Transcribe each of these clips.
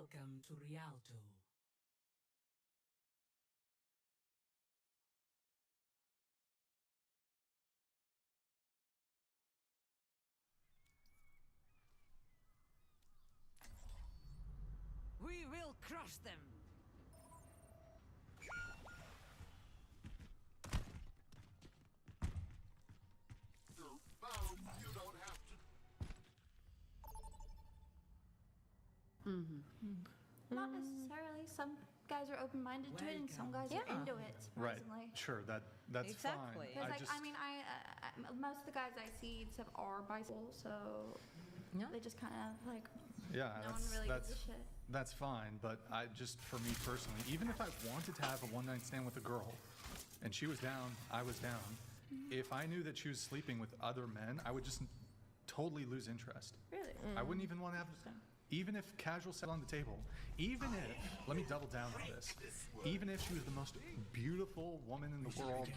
Welcome to Rialto. We will crush them! You're bound. You don't have to. Not necessarily. Some guys are open-minded to it, and some guys are Yeah. into it. Right. Surprisingly. Sure. That's Exactly. fine. Because, most of the guys I see except are bisexual, so Yeah. they just kind of like yeah, no one really gives a shit. that's fine. But I just, for me personally, even if I wanted to have a one-night stand with a girl, and she was down, I was down. If I knew that she was sleeping with other men, I would just totally lose interest. Really. I wouldn't even want to have, even if casual set on the table, even if, let me double down on this, even if she was the most beautiful woman in the world,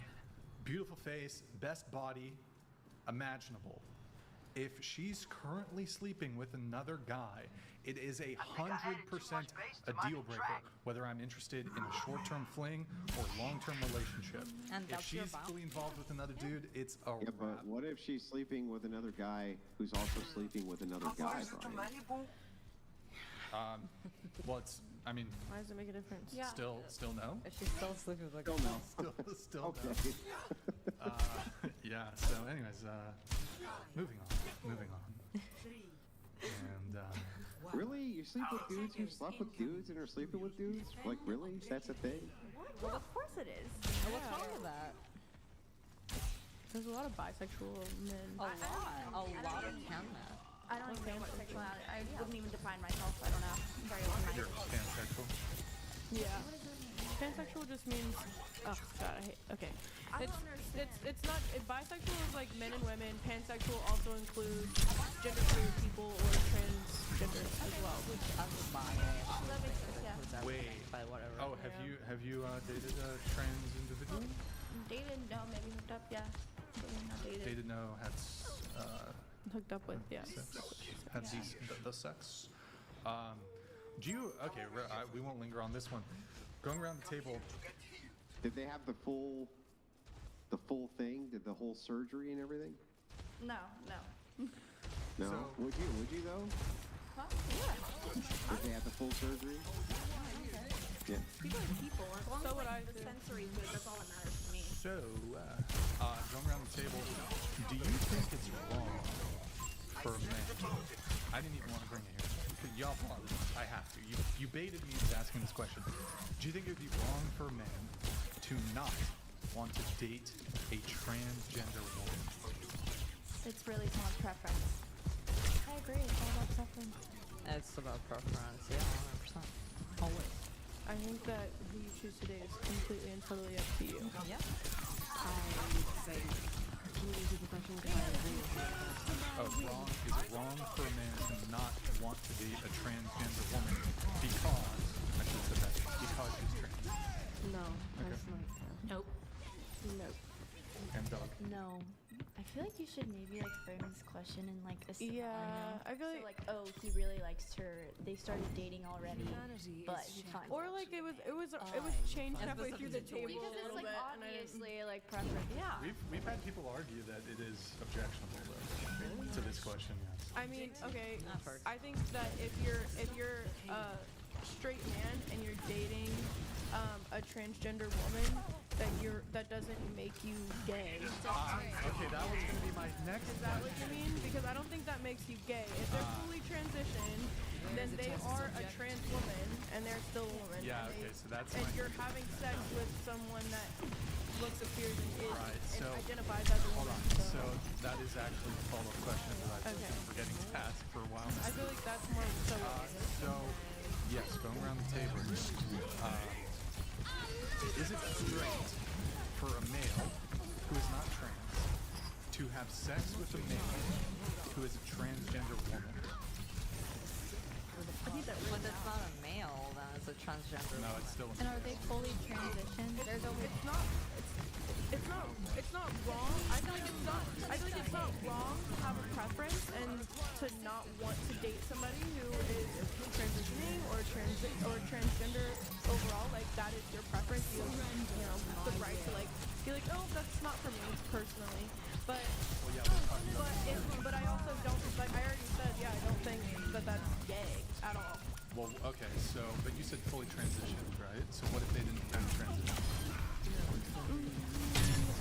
beautiful face, best body imaginable, if she's currently sleeping with another guy, it is 100% a deal breaker, whether I'm interested in a short-term fling or long-term relationship. And If that's your she's bound- fully involved with another dude, it's a Yeah, wrap. but what if she's sleeping with another guy who's also sleeping with another guy, Brian? Well, it's, I mean, Why does it make a difference? Yeah. still no. If she's still sleeping with a girl. Still Okay. no. Yeah, so anyways, moving on. And, Really? You sleep with dudes who slept with dudes and are sleeping with dudes? Like, really? That's a thing? Well, of course it is. What's wrong with that? There's a lot of bisexual men. A lot of can that. I don't even know what sexuality. I wouldn't even define myself. I don't know. I'm very open-minded. you're pansexual. Yeah. Pansexual just means, oh god, I hate. Okay, I it's don't understand. it's not. Bisexual is like men and women. Pansexual also includes genderqueer people or transgenders as well. As a bi, That makes sense. Yeah. includes Wait. everything, but whatever. Oh, have you dated a trans individual? Dated? No, maybe hooked up. Yeah. But not dated. Dated, no, had Hooked up with, yeah. had the sex. Do you? Okay, we won't linger on this one. Going around the table. Did they have the full thing? Did the whole surgery and everything? No. No. So- Would you though? Huh? Yeah. Did they have the full surgery? Yeah. People are people. As long So as would like, I the too. sensory is good, that's all that matters to me. So, going around the table, do you think it's wrong for men? I didn't even want to bring it here. Y'all brought it. I have to. You baited me into asking this question. Do you think it would be wrong for men to not want to date a transgender woman? It's really someone's preference. I agree. It's all about preference. It's about preference, yeah, 100%. Always. I think that who you choose today is completely and totally up to you. Yeah. Wrong? Is it wrong for a man to not want to date a transgender woman because, I should have said that, because she's trans? No, that's not. Nope. Nope. And Doug? No. I feel like you should maybe like frame this question in like a scenario. Yeah, I feel So like, like, oh, he really likes her. They started dating already, but he finds or out like she- it was changed halfway through the table Because a it's little like bit, and I didn't. obviously like preference. Yeah. We've had people argue that it is objectionable though, to this question, yes. I mean, okay, I've heard. I think that if you're a straight man and you're dating a transgender woman, that doesn't make you gay. Okay, that was going to be my next Is that what you mean? Because I don't think that makes you gay. If they're fully transitioned, then they are a trans woman and they're still a woman. Yeah, and okay, so that's and my- you're having sex with someone that looks, appears, and is Right, and so- identifies as a Hold woman. on. So that is actually the follow-up question that I've Okay. been forgetting to ask for a while I now. feel like that's more so. So, yes, going around the table, is it straight for a male who is not trans to have sex with a male who is a transgender woman? But it's not a male, then it's a transgender. No, it's still a And male. are they fully transitioned? There's a It's not wrong. I feel like it's not wrong to have a preference and to not want to date somebody who is transitioning or trans be like, oh, that's not for me personally. But Well, yeah, we're talking about but I also don't like I already said, yeah, I don't think that that's gay at all. Well, okay, so, but you said fully transitioned, right? So what if they didn't fully transition?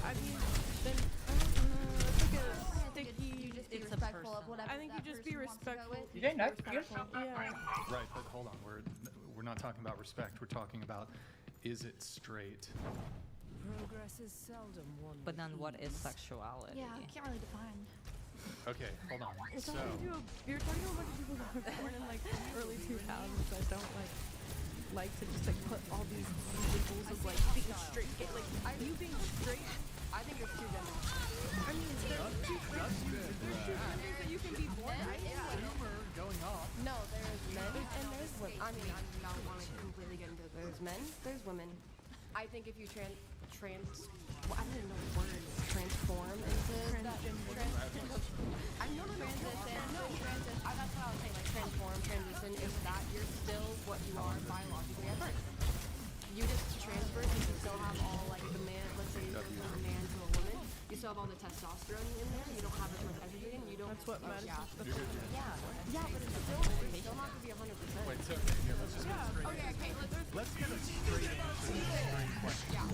I mean, then it's like a sticky. You just be It's a respectful of personal. whatever. I think you that just be person wants to go respectful. with. You don't know. Yeah. Right, but hold on, we're not talking about respect. We're talking about, is it straight? Progress is seldom won. But with then what is ease. sexuality? Yeah, I can't really define. Okay, hold on. So, You're talking about like people that were born in like early 2000s that don't like to just like put all these labels of like being straight. Like you being straight. I think there's two genders. I mean, there's two genders that you can be born. humor going off. No, there's men and there's women. I mean, I'm not wanting to completely get into it. There's men, there's women. I think if you well, I don't even know the word, transform into that. I'm not transition. No, that's what I was saying, like transform, transition into that. You're still what you are biologically at birth. You just transfer because you still have all like the man, let's say you go from a man to a woman, you still have all the testosterone in there, you don't have as much estrogen, you don't. That's what matters. Yeah, but it's still not to be 100%. Wait, so, okay, here, let's just get straight. Okay, Let's get a straight answer to this straight question.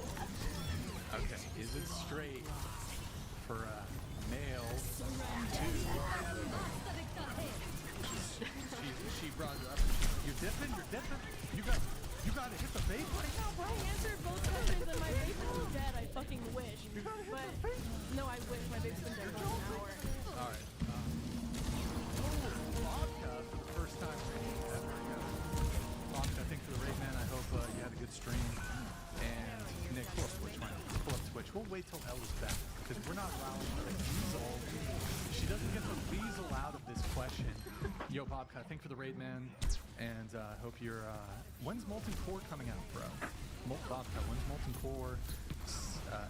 Okay, is it straight for a male to... She brought it up. You're dipping? You gotta hit the vape? No, bro, I answered both questions and my vape is dead. I fucking wish. But no, I wish my vape's been dead for an hour. Alright. Vodka for the first time ever. Vodka, I think for the raid man, I hope you had a good stream. And Nick, pull up Twitch, man. Pull up Twitch. We'll wait till Elle is back because we're not allowing her to weasel. She doesn't get the weasel out of this question. Yo, Bobcat, thank for the raid, man. And I hope you're. When's Molten Core coming out, bro? Bobcat, when's Molten Core?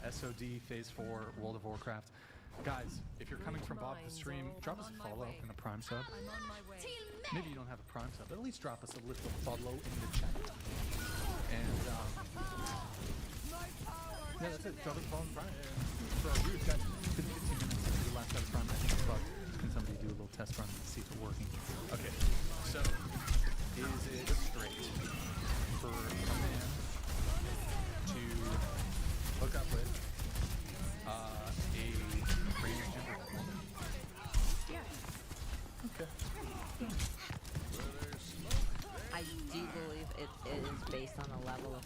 SOD Phase 4 World of Warcraft. Guys, if you're coming from Bob the stream, drop us a follow and a Prime sub. I'm on my way. Maybe you don't have a Prime sub, but at least drop us a little follow in the chat. And yeah, that's it. Drop us a follow in Prime. For our viewers, guys, 15 minutes since the last out of Prime. I think it's bugged. Can somebody do a little test run and see if it's working? Okay, so is it straight for a man to hook up with a transgender woman? Yeah. Okay. I do believe it is based on a level of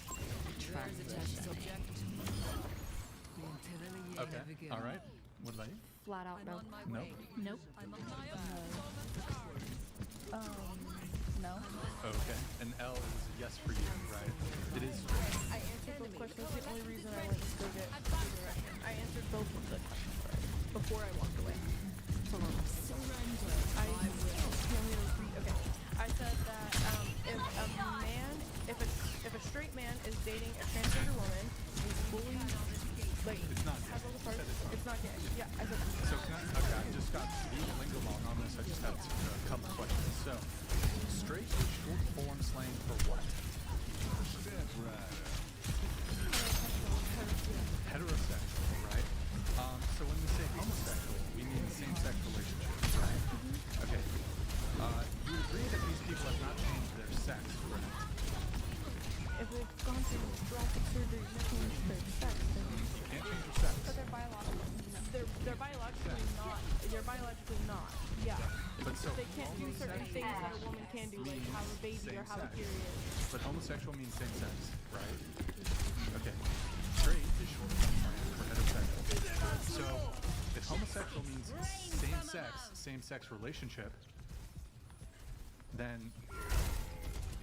transitioning. Okay. All right. What about you? Flat out no. Nope. Nope. No. Okay. And L is a yes for you, right? It is. I answered both questions. That's the only reason I went to go get redirection. I answered both of the questions right before I walked away. Hold on. Okay. I said that if a straight man is dating a transgender woman, he's fully like It's not. has all the parts. It's not gay. Yeah, I said that. So can I just got to be lingo-long on this. I just have a couple questions. So, straight is short form slang for what? Heterosexual, right? So when we say homosexual, we mean same-sex relationships, right? Okay. You agree that these people have not changed their sex, correct? If they've gone through drastic surgery to change their sex, then You can't change your sex. But they're biological. they're biologically not. They're biologically not. Yeah. But so They can't do certain things that a woman can do, like have a baby or have a Same sex. period. But homosexual means same sex, right? Okay. Straight is short for heterosexual. So if homosexual means same sex relationship, then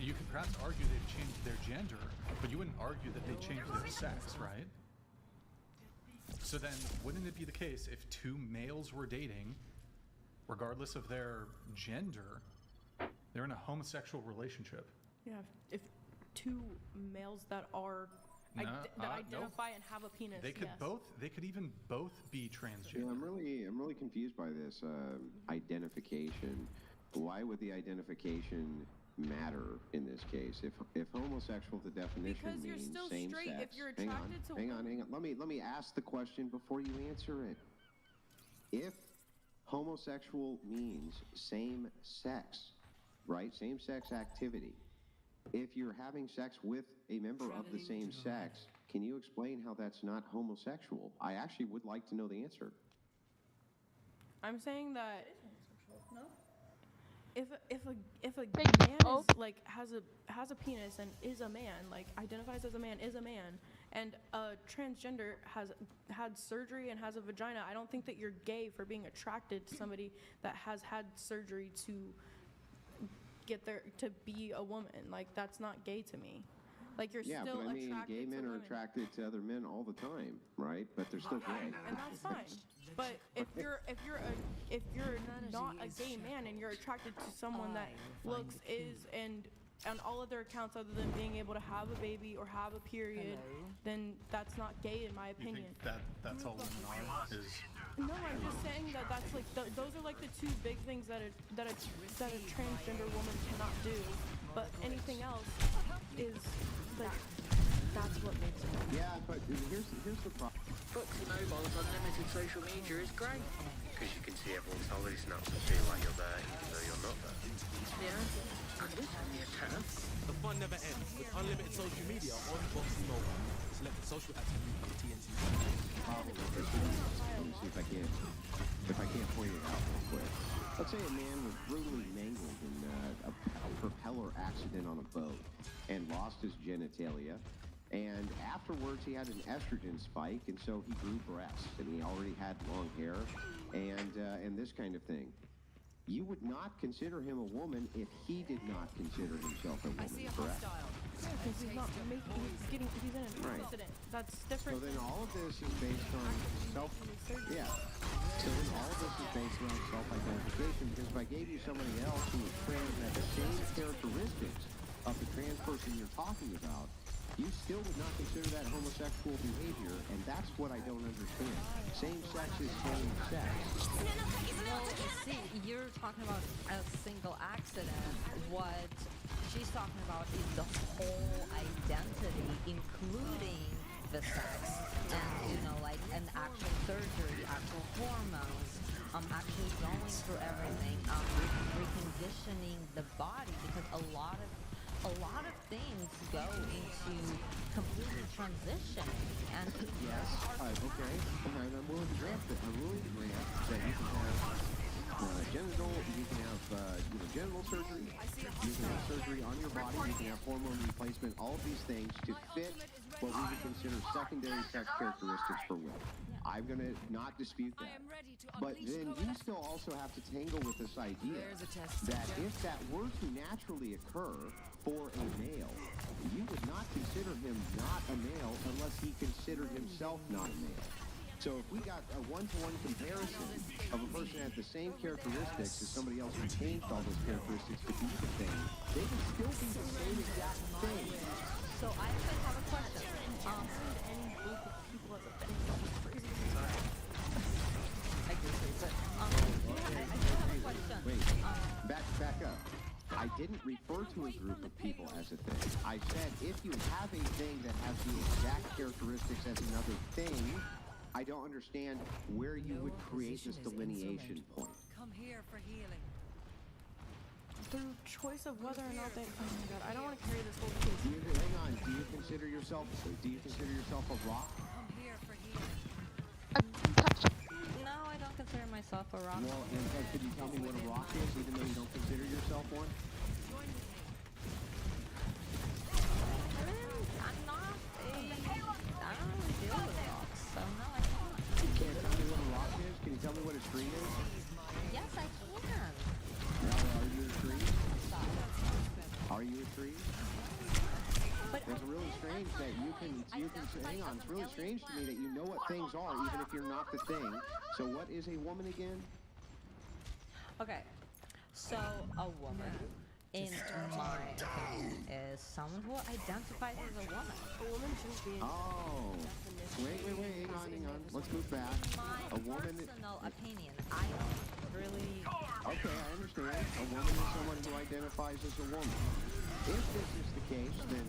you could perhaps argue they've changed their gender, but you wouldn't argue that they changed their sex, right? So then wouldn't it be the case if two males were dating, regardless of their gender, they're in a homosexual relationship? Yeah. If two males that are No, that nope. identify and have a penis, They could yes. they could even both be Yeah, transgender. I'm really confused by this identification. Why would the identification matter in this case. If homosexual, the definition Because you're means still same straight sex. if you're hang on, attracted to hang on, women. hang on. Let me ask the question before you answer it. If homosexual means same sex, right? Same sex activity. If you're having sex with a member of the same sex, can you explain how that's not homosexual? I actually would like to know the answer. I'm saying that No? if a Thank man you. is like has a penis and is a man, like identifies as a man, is a man, and a transgender has had surgery and has a vagina, I don't think that you're gay for being attracted to somebody that has had surgery to get there to be a woman. Like that's not gay to me. Like you're Yeah, still but I mean, attracted gay to men are women. attracted to other men all the time, right? But they're still gay. And that's fine. But if you're not a gay man and you're attracted to someone that looks, is, and on all other accounts other than being able to have a baby or have a period, then that's not gay in my You opinion. think that that's all women are? Is No, I'm just saying that that's like those are like the two big things that a transgender woman cannot do. But anything else is like that's what makes it. Yeah, but here's the problem. Foxy Mobile's unlimited social media is great. Because you can see everyone's holiday snaps and feel like you're there even though you're not there. Yeah, and it's only a turf. The fun never ends with unlimited social media on Foxy Mobile. Select the social activity from TNT. Let me see if I can't point it out real quick. Let's say a man was brutally mangled in a propeller accident on a boat and lost his genitalia. And afterwards, he had an estrogen spike, and so he grew breasts, and he already had long hair, and this kind of thing. You would not consider him a woman if he did not consider himself a woman, correct? Because he's not making, he's in an Right. accident. That's So different. then all of this is based on yeah. So then all of this is based on self-identification, because if I gave you somebody else who was trans and had the same characteristics of the trans person you're talking about, you still would not consider that homosexual behavior, and that's what I don't understand. Same sex is same sex. Well, see, you're talking about a single accident. What she's talking about is the whole identity, including the sex, and like an actual surgery, actual hormones, actually going through everything, reconditioning the body, because a lot of things go into completely transitioning, and Yes, okay. Alright, I'm willing to grant that. I'm willing to grant that you can have genital, you can have genital surgery, you can have surgery on your body, you can have hormone replacement, all of these things to fit what we would consider secondary sex characteristics for women. I'm going to not dispute that. But then you still also have to tangle with this idea that if that were to naturally occur for a male, you would not consider him not a male unless he considered himself not a male. So if we got a one-to-one comparison of a person that had the same characteristics as somebody else who changed all those characteristics to be the same, they can still be the same exact thing. so I actually have a question. Any group of people as a thing is crazy. I agree, but I do have a question. Wait, back up. I didn't refer to a group of people as a thing. I said if you have a thing that has the exact characteristics as another thing, I don't understand where you would create this delineation point. Come here for healing. Through choice of whether or not they. Oh my god, I don't want to carry this whole case. Hang on. Do you consider yourself a rock? Come here for healing. No, I don't consider myself a rock. Well, and could you tell me what a rock is, even though you don't consider yourself one? I'm not I don't really deal with rocks, so no, I can't. You can't tell me what a rock is? Can you tell me what a tree is? Yes, I can. Are you a tree? Are you a tree? But It's really strange that you can hang on, it's really strange to me that you know what things are even if you're not the thing. So what is a woman again? okay, so a woman, in my opinion, is someone who identifies as a woman. A woman shouldn't be. Oh. Wait, hang on. Let's move back. My A woman personal opinion, I don't really. Okay, I understand. A woman is someone who identifies as a woman. If this is the case, then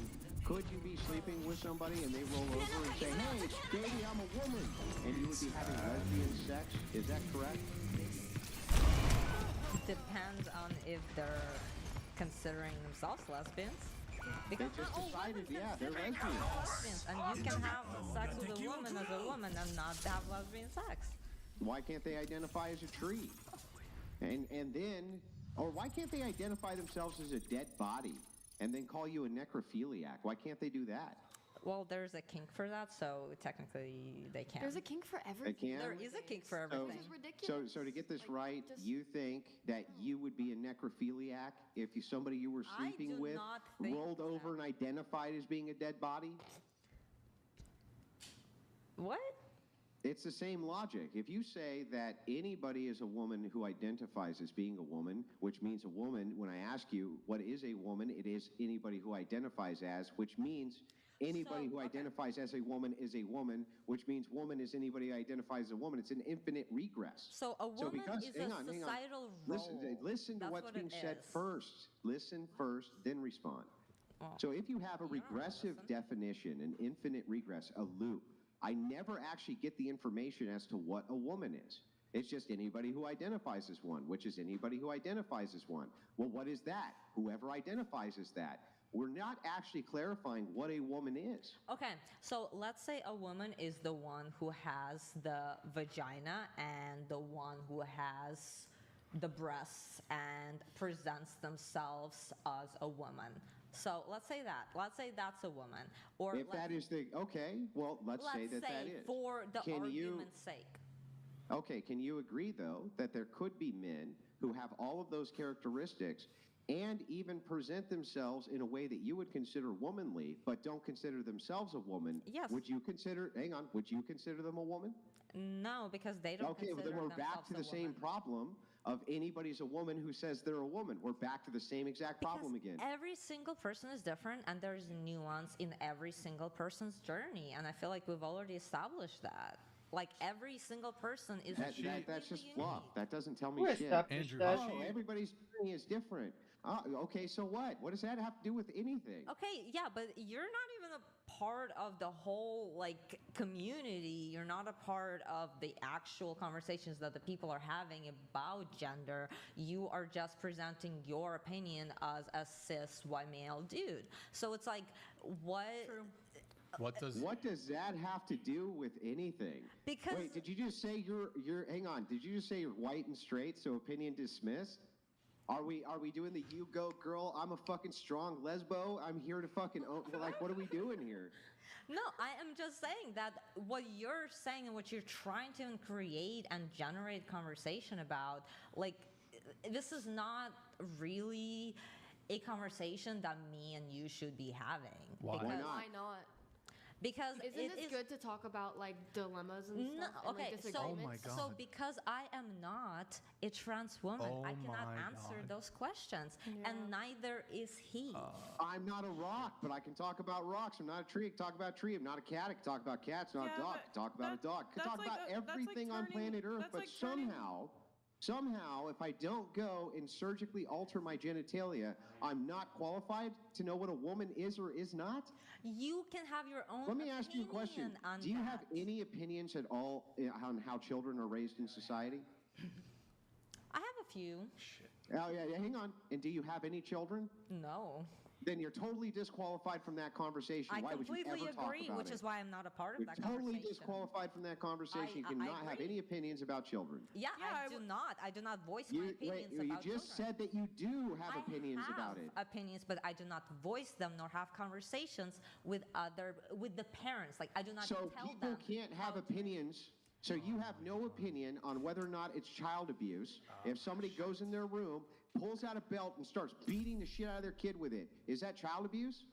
could you be sleeping with somebody and they roll over and say, hey, baby, I'm a woman, and you would be having lesbian sex? Is that correct? Depends on if they're considering themselves lesbians. Because They just not all women decided, yeah, they're consider themselves lesbians, and you can have sex with a woman as a woman and not have lesbian sex. Why can't they identify as a tree? And then, or why can't they identify themselves as a dead body and then call you a necrophiliac? Why can't they do that? Well, there's a kink for that, so technically they can. There's a kink for They everything. can? There is a kink for So, everything. This is ridiculous. so to get this Like, right, just- you think that you would be a necrophiliac if somebody you were I sleeping do with not think rolled over that. and identified as being a dead body? What? It's the same logic. If you say that anybody is a woman who identifies as being a woman, which means a woman, when I ask you what is a woman, it is anybody who identifies as, which means anybody who identifies as a woman is a woman, which means woman is anybody who identifies as a woman. It's an infinite regress. So a woman because- is hang a on, hang on. societal role. Listen to That's what's what being it said is. first. Listen first, then respond. Oh. So if you have a regressive definition, an infinite regress, a loop, I never actually get the information as to what a woman is. It's just anybody who identifies as one, which is anybody who identifies as one. Well, what is that? Whoever identifies as that. We're not actually clarifying what a woman is. Okay, so let's say a woman is the one who has the vagina and the one who has the breasts and presents themselves as a woman. So let's say that. Let's say that's a woman. Or If that is the, okay, well, let's say that that is. for the Can you- argument's sake. Okay, can you agree, though, that there could be men who have all of those characteristics and even present themselves in a way that you would consider womanly, but don't consider themselves a woman? Yes. Would you consider, hang on, would you consider them a woman? No, because they don't Okay, well, consider then we're back themselves to a the same woman. problem of anybody's a woman who says they're a woman. We're back to the same exact problem Because again. every single person is different, and there's nuance in every single person's journey, and I feel like we've already established that. Like every single person is That's completely just unique. fluff. That doesn't tell me Who shit. established Andrew, that? Oh, everybody's journey is different. Okay, so what? What does that have to do with anything? Okay, yeah, but you're not even a part of the whole like community. You're not a part of the actual conversations that the people are having about gender. You are just presenting your opinion as a cis white male dude. So it's like, what? What does What does that have to do with anything? Because- Wait, did you just say you're hang on, did you just say you're white and straight, so opinion dismissed? Are we doing the you go girl, I'm a fucking strong lesbo, I'm here to fucking own, like what are we doing here? No, I am just saying that what you're saying and what you're trying to create and generate conversation about, like, this is not really a conversation that me and you should be having. Why? Because, not? Why not? Because Isn't it this is good to talk about like dilemmas and No, stuff and okay, like so disagreements? Oh my God. so because I am not a trans woman, Oh I cannot my answer God. those questions, and neither is he. I'm not a rock, but I can talk about rocks. I'm not a tree, I can talk about a tree. I'm not a cat, I can talk about cats. I'm not Yeah, a dog, I but can talk about a dog. I can that's talk like about that's like everything on turning- planet Earth, that's but like turning- somehow, if I don't go and surgically alter my genitalia, I'm not qualified to know what a woman is or is not? You can have your own. Let me ask you a question. opinion on Do you have that. any opinions at all on how children are raised in society? I have a few. Oh, yeah, hang on. And do you have any children? No. Then you're totally disqualified from that conversation. I Why would you completely ever talk agree, about which it? is why I'm not a part of You're that totally conversation. disqualified from that conversation. You I cannot have agree. any opinions about children. Yeah, Yeah, I I do w- not. I do not voice my opinions you about just children. said that you do have I opinions have about it. opinions, but I do not voice them nor have conversations with the parents. Like I do not So tell people them. can't have opinions. So you have no opinion on whether or not it's child abuse. If somebody goes in their room, pulls out a belt and starts beating the shit out of their kid with it, is that child abuse?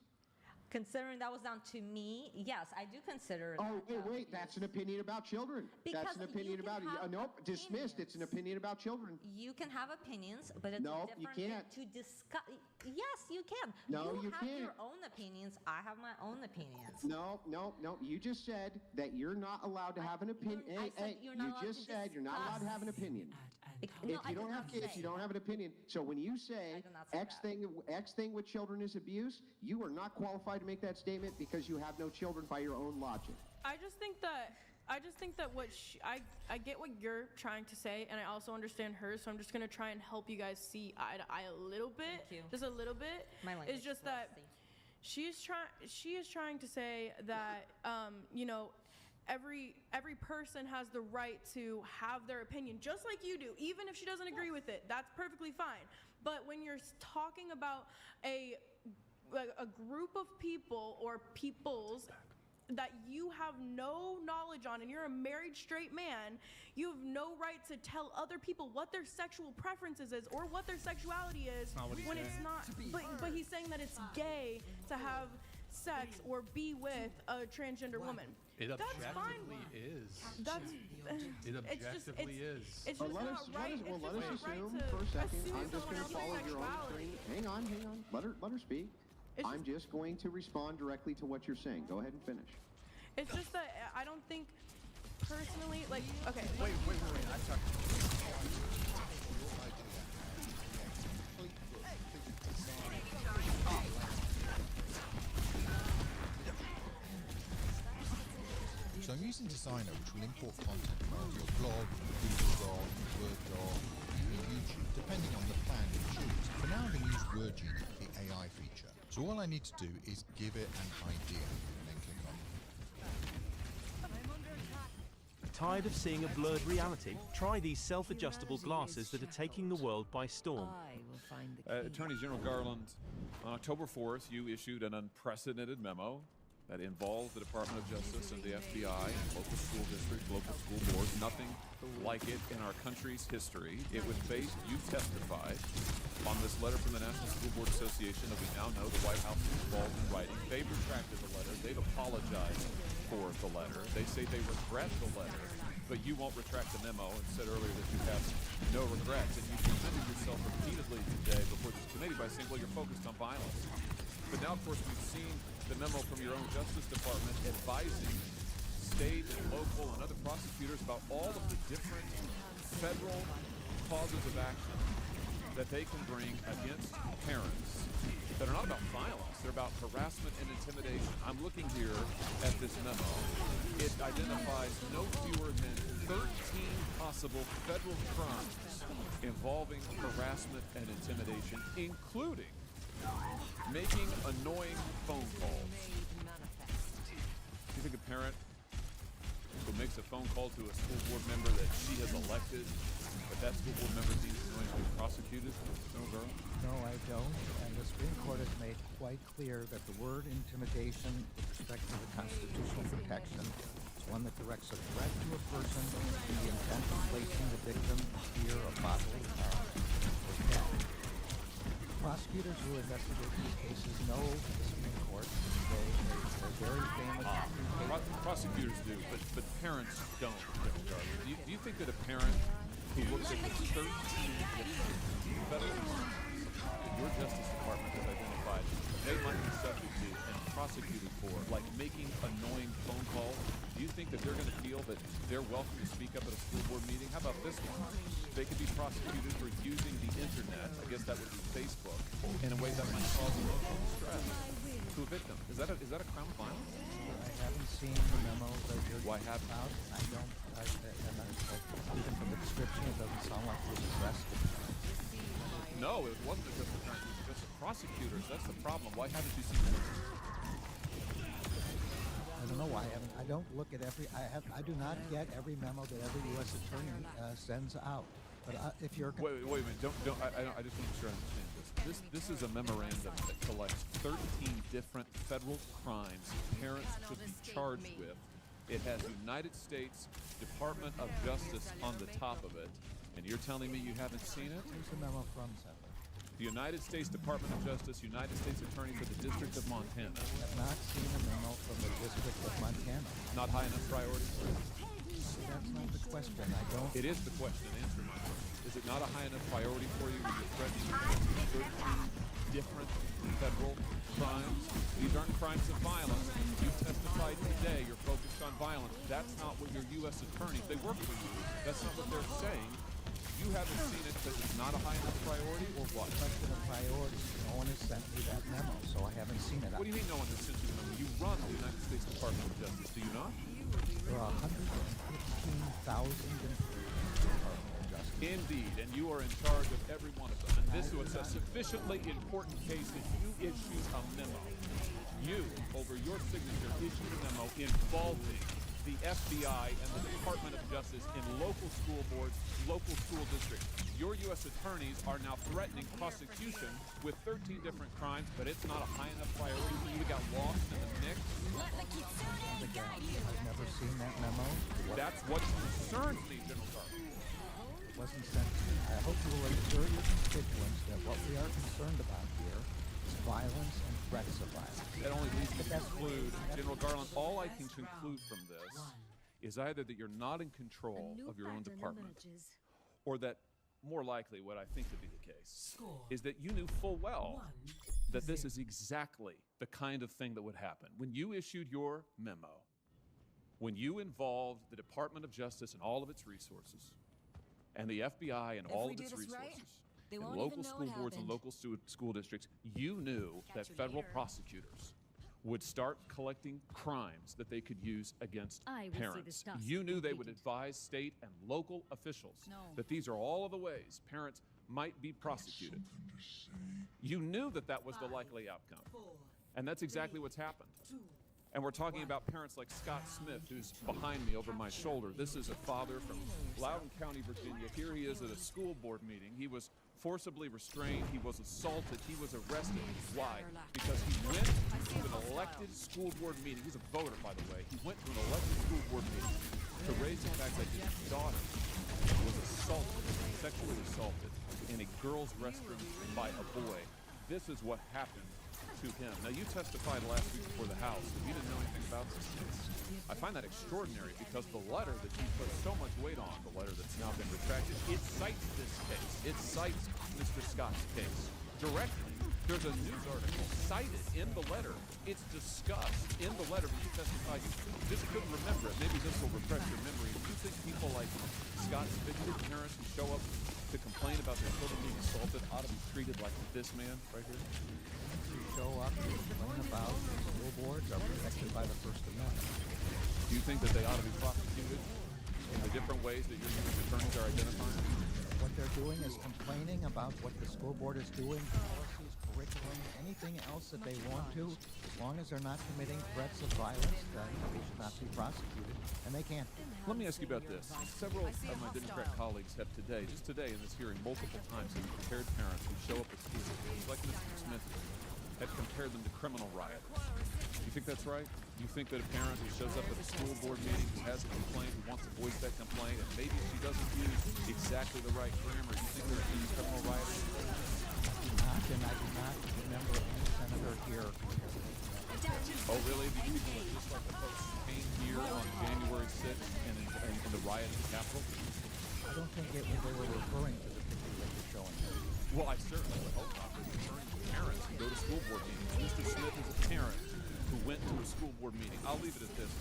Considering that was down to me, yes, I do consider. Oh, that wait, that's an opinion about children. Because That's an opinion you can about have nope, dismissed. It's an opinion about children. You can have opinions, but it's Nope, a you different can't. thing to discuss. Yes, you can. No, you have can't. your own opinions. I have my own opinions. No. You just said that you're not allowed to have an opinion. I said you're not You allowed just to said you're not allowed to have an opinion. No, If I you did don't have not kids, say you don't have an opinion. So when you say did not say X thing with children is abuse, you are not qualified to make that statement because you have no children by your own logic. I just think that what I get what you're trying to say, and I also understand hers. So I'm just gonna try and help you guys see eye to eye a little bit, Thank you. just a little bit. My language It's just is that rusty. she is trying to say that you know, every person has the right to have their opinion, just like you do, even if she doesn't agree with it. That's perfectly fine. But when you're talking about a group of people or peoples that you have no knowledge on, and you're a married straight man, you have no right to tell other people what their sexual preferences is or what their sexuality is when it's not. But he's saying that it's gay to have sex or be with a transgender woman. It That's fine. objectively is. That's It objectively is. It's Well, just let not us, right. well, let us It's just not assume right for a to second. assume I'm just someone going to else's follow your own sexuality. train. Hang on. Let her speak. It's I'm just going to respond directly to what you're saying. Go ahead and finish. It's just that I don't think personally, like, okay. Wait, I talked. So I'm using Designer, which will import content from your blog, Google Doc, Word Doc, even YouTube, depending on the plan you choose. For now, I'm going to use WordGenie, the AI feature. So all I need to do is give it an idea, and then click on it. Tired of seeing a blurred reality? Try these self-adjustable glasses that are taking the world by storm. Attorney General Garland, on October 4th, you issued an unprecedented memo that involved the Department of Justice and the FBI and local school districts, local school boards, nothing like it in our country's history. It was based, you testified, on this letter from the National School Board Association that we now know the White House is involved in writing. They've retracted the letter. They've apologized for the letter. They say they regret the letter, but you won't retract the memo and said earlier that you have no regrets. And you defended yourself repeatedly today before this committee by saying, well, you're focused on violence. But now, of course, we've seen the memo from your own Justice Department advising state and local and other prosecutors about all of the different federal causes of action that they can bring against parents that are not about violence, they're about harassment and intimidation. I'm looking here at this memo. It identifies no fewer than 13 possible federal crimes involving harassment and intimidation, including making annoying phone calls. Do you think a parent who makes a phone call to a school board member that she has elected, that school board member is going to be prosecuted? No, girl? No, I don't. And the Supreme Court has made quite clear that the word intimidation with respect to the constitutional protection is one that directs a threat to a person with the intent of placing the victim in fear of bodily harm or death. Prosecutors who investigate these cases know the Supreme Court. They're very famous. Prosecutors do, but parents don't. Do you think that a parent who looks at the 13 federal crimes that your Justice Department has identified they might be subject to and prosecuted for, like making annoying phone calls, do you think that they're going to feel that they're welcome to speak up at a school board meeting? How about this one? They could be prosecuted for using the internet, I guess that would be Facebook, in a way that might cause emotional distress to a victim. Is that a crime of violence? I haven't seen the memo that you're Why haven't about. I don't. Even from the description, it doesn't sound like it was arrested. No, it wasn't just the crime. It was just the prosecutors. That's the problem. Why haven't you seen it? I don't know why I haven't. I don't look at every. I do not get every memo that every U.S. attorney sends out. But if you're wait a minute. Don't. I just want to make sure I understand this. This is a memorandum that collects 13 different federal crimes parents could be charged with. It has United States Department of Justice on the top of it, and you're telling me you haven't seen it? Here's the memo from Senator. The United States Department of Justice, United States Attorney for the District of Montana. I have not seen a memo from the District of Montana. Not high enough priority for you? That's not the question. I don't. It is the question. Answer my question. Is it not a high enough priority for you when you're threatening 13 different federal crimes? These aren't crimes of violence. You testified today you're focused on violence. That's not what your U.S. attorneys, they work for you. That's not what they're saying. You haven't seen it because it's not a high enough priority, or what? Question of priority. No one has sent me that memo, so I haven't seen it. What do you mean no one has sent you the memo? You run the United States Department of Justice, do you not? There are 115,000 employees. Indeed, and you are in charge of every one of them. And this was a sufficiently important case that you issued a memo. You, over your signature, issued a memo involving the FBI and the Department of Justice in local school boards, local school districts. Your U.S. attorneys are now threatening prosecution with 13 different crimes, but it's not a high enough priority for you to get lost in the mix. I've never seen that memo. That's what concerns me, General Garland. It wasn't sent to me. I hope you will assure your constituents that what we are concerned about here is violence and threats of violence. That only leads me to conclude, General Garland, all I can conclude from this is either that you're not in control of your own department, or that, more likely, what I think to be the case, is that you knew full well that this is exactly the kind of thing that would happen. When you issued your memo, when you involved the Department of Justice and all of its resources, and the FBI and all of its resources, and local school boards and local school districts, you knew that federal prosecutors would start collecting crimes that they could use against parents. You knew they would advise state and local officials that these are all of the ways parents might be prosecuted. You knew that that was the likely outcome. And that's exactly what's happened. And we're talking about parents like Scott Smith, who's behind me over my shoulder. This is a father from Loudoun County, Virginia. Here he is at a school board meeting. He was forcibly restrained. He was assaulted. He was arrested. Why? Because he went to an elected school board meeting. He's a voter, by the way. He went to an elected school board meeting to raise the fact that his daughter was assaulted, sexually assaulted, in a girl's restroom by a boy. This is what happened to him. Now, you testified last week before the House, and you didn't know anything about this case. I find that extraordinary because the letter that you put so much weight on, the letter that's now been retracted, it cites this case. It cites Mr. Scott's case directly. There's a news article cited in the letter. It's discussed in the letter, but you testified you just couldn't remember it. Maybe this will refresh your memory. Do you think people like Scott's bigoted parents who show up to complain about their children being assaulted ought to be treated like this man right here? Show up and complain about school boards are protected by the First Amendment. Do you think that they ought to be prosecuted in the different ways that your U.S. attorneys are identifying? What they're doing is complaining about what the school board is doing, policies, curriculum, anything else that they want to. As long as they're not committing threats of violence, then they should not be prosecuted, and they can't. Let me ask you about this. Several of my Democrat colleagues have today, just today in this hearing, multiple times have compared parents who show up at school, like Mr. Smith, have compared them to criminal rioters. You think that's right? You think that a parent who shows up at a school board meeting, who has a complaint, who wants to voice that complaint, and maybe she doesn't use exactly the right grammar, you think they're being criminal rioters? I do not remember any senator here. Oh, really? These people are just like the folks who came here on January 6th and in the riot at the Capitol? I don't think they were referring to the picture that you're showing here. Well, I certainly would hope not. They're referring to parents who go to school board meetings. Mr. Smith is a parent who went to a school board meeting. I'll leave it at this,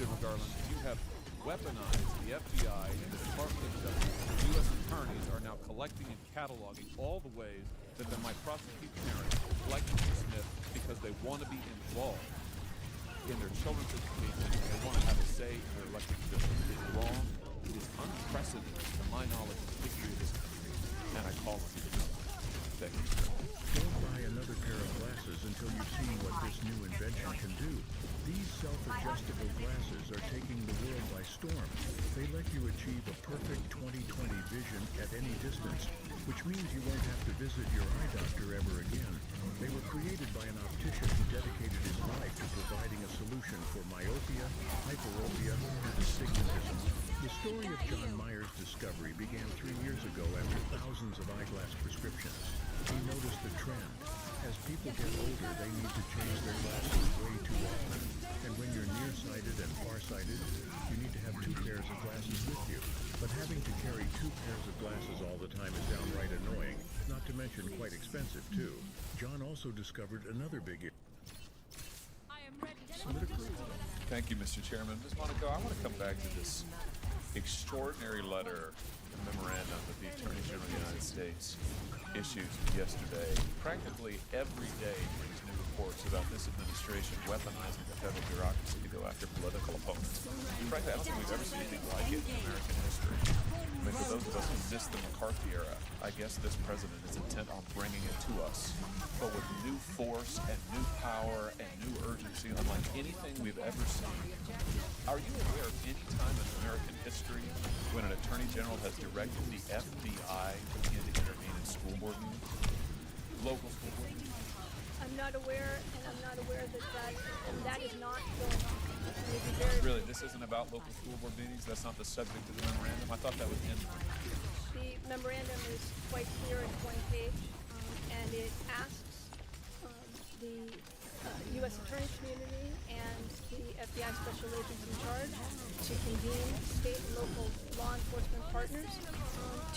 General Garland. You have weaponized the FBI and the Department of Justice. The U.S. attorneys are now collecting and cataloging all the ways that they might prosecute parents like Mr. Smith because they want to be involved in their children's education. They want to have a say in their elected officials. It is wrong. It is unprecedented, to my knowledge, in the history of this country. And I call on you to know. Thank you. Don't buy another pair of glasses until you've seen what this new invention can do. These self-adjustable glasses are taking the world by storm. They let you achieve a perfect 20/20 vision at any distance, which means you won't have to visit your eye doctor ever again. They were created by an optician who dedicated his life to providing a solution for myopia, hyperopia, and astigmatism. The story of John Mayer's discovery began 3 years ago after thousands of eyeglass prescriptions. He noticed the trend. As people get older, they need to change their glasses way too often. And when you're nearsighted and farsighted, you need to have 2 pairs of glasses with you. But having to carry 2 pairs of glasses all the time is downright annoying, not to mention quite expensive too. John also discovered another big issue. Thank you, Mr. Chairman. Ms. Monaco, I want to come back to this extraordinary letter and memorandum that the Attorney General of the United States issued yesterday. Practically every day brings new reports about this administration weaponizing the federal bureaucracy to go after political opponents. Frankly, I don't think we've ever seen anything like it in American history. I mean, for those of us who missed the McCarthy era, I guess this president is intent on bringing it to us, but with new force and new power and new urgency unlike anything we've ever seen. Are you aware of any time in American history when an attorney general has directed the FBI to begin to intervene in school board meetings? Local school board meetings? I'm not aware, and I'm not aware that is not going on. Maybe very Really, this isn't about local school board meetings? That's not the subject of the memorandum? I thought that was in there. The memorandum is quite clear, it's 1 page, and it asks the U.S. Attorney community and the FBI special agents in charge to convene state and local law enforcement partners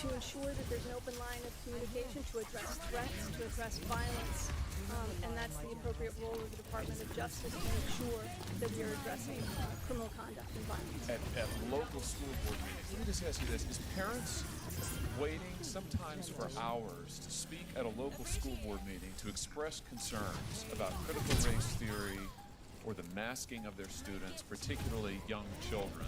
to ensure that there's an open line of communication to address threats, to address violence, and that's the appropriate role of the Department of Justice to make sure that we are addressing criminal conduct and violence. At local school board meetings, let me just ask you this. Is parents waiting sometimes for hours to speak at a local school board meeting to express concerns about critical race theory or the masking of their students, particularly young children?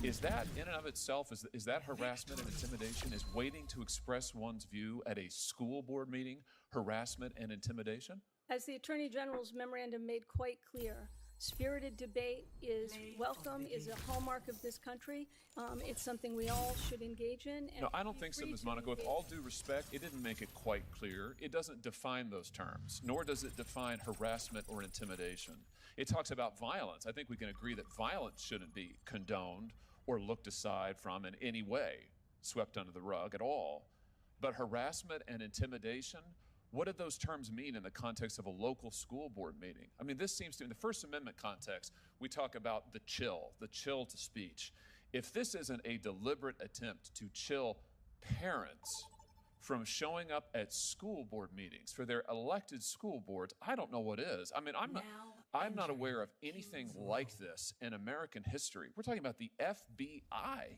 Is that in and of itself, is that harassment and intimidation? Is waiting to express one's view at a school board meeting harassment and intimidation? As the Attorney General's memorandum made quite clear, spirited debate is welcome, is a hallmark of this country. It's something we all should engage in. And no, I don't think so, Ms. Monaco. With all due respect, it didn't make it quite clear. It doesn't define those terms, nor does it define harassment or intimidation. It talks about violence. I think we can agree that violence shouldn't be condoned or looked aside from in any way, swept under the rug at all. But harassment and intimidation, what do those terms mean in the context of a local school board meeting? I mean, this seems to, in the First Amendment context, we talk about the chill to speech. If this isn't a deliberate attempt to chill parents from showing up at school board meetings for their elected school boards, I don't know what is. I mean, I'm not aware of anything like this in American history. We're talking about the FBI.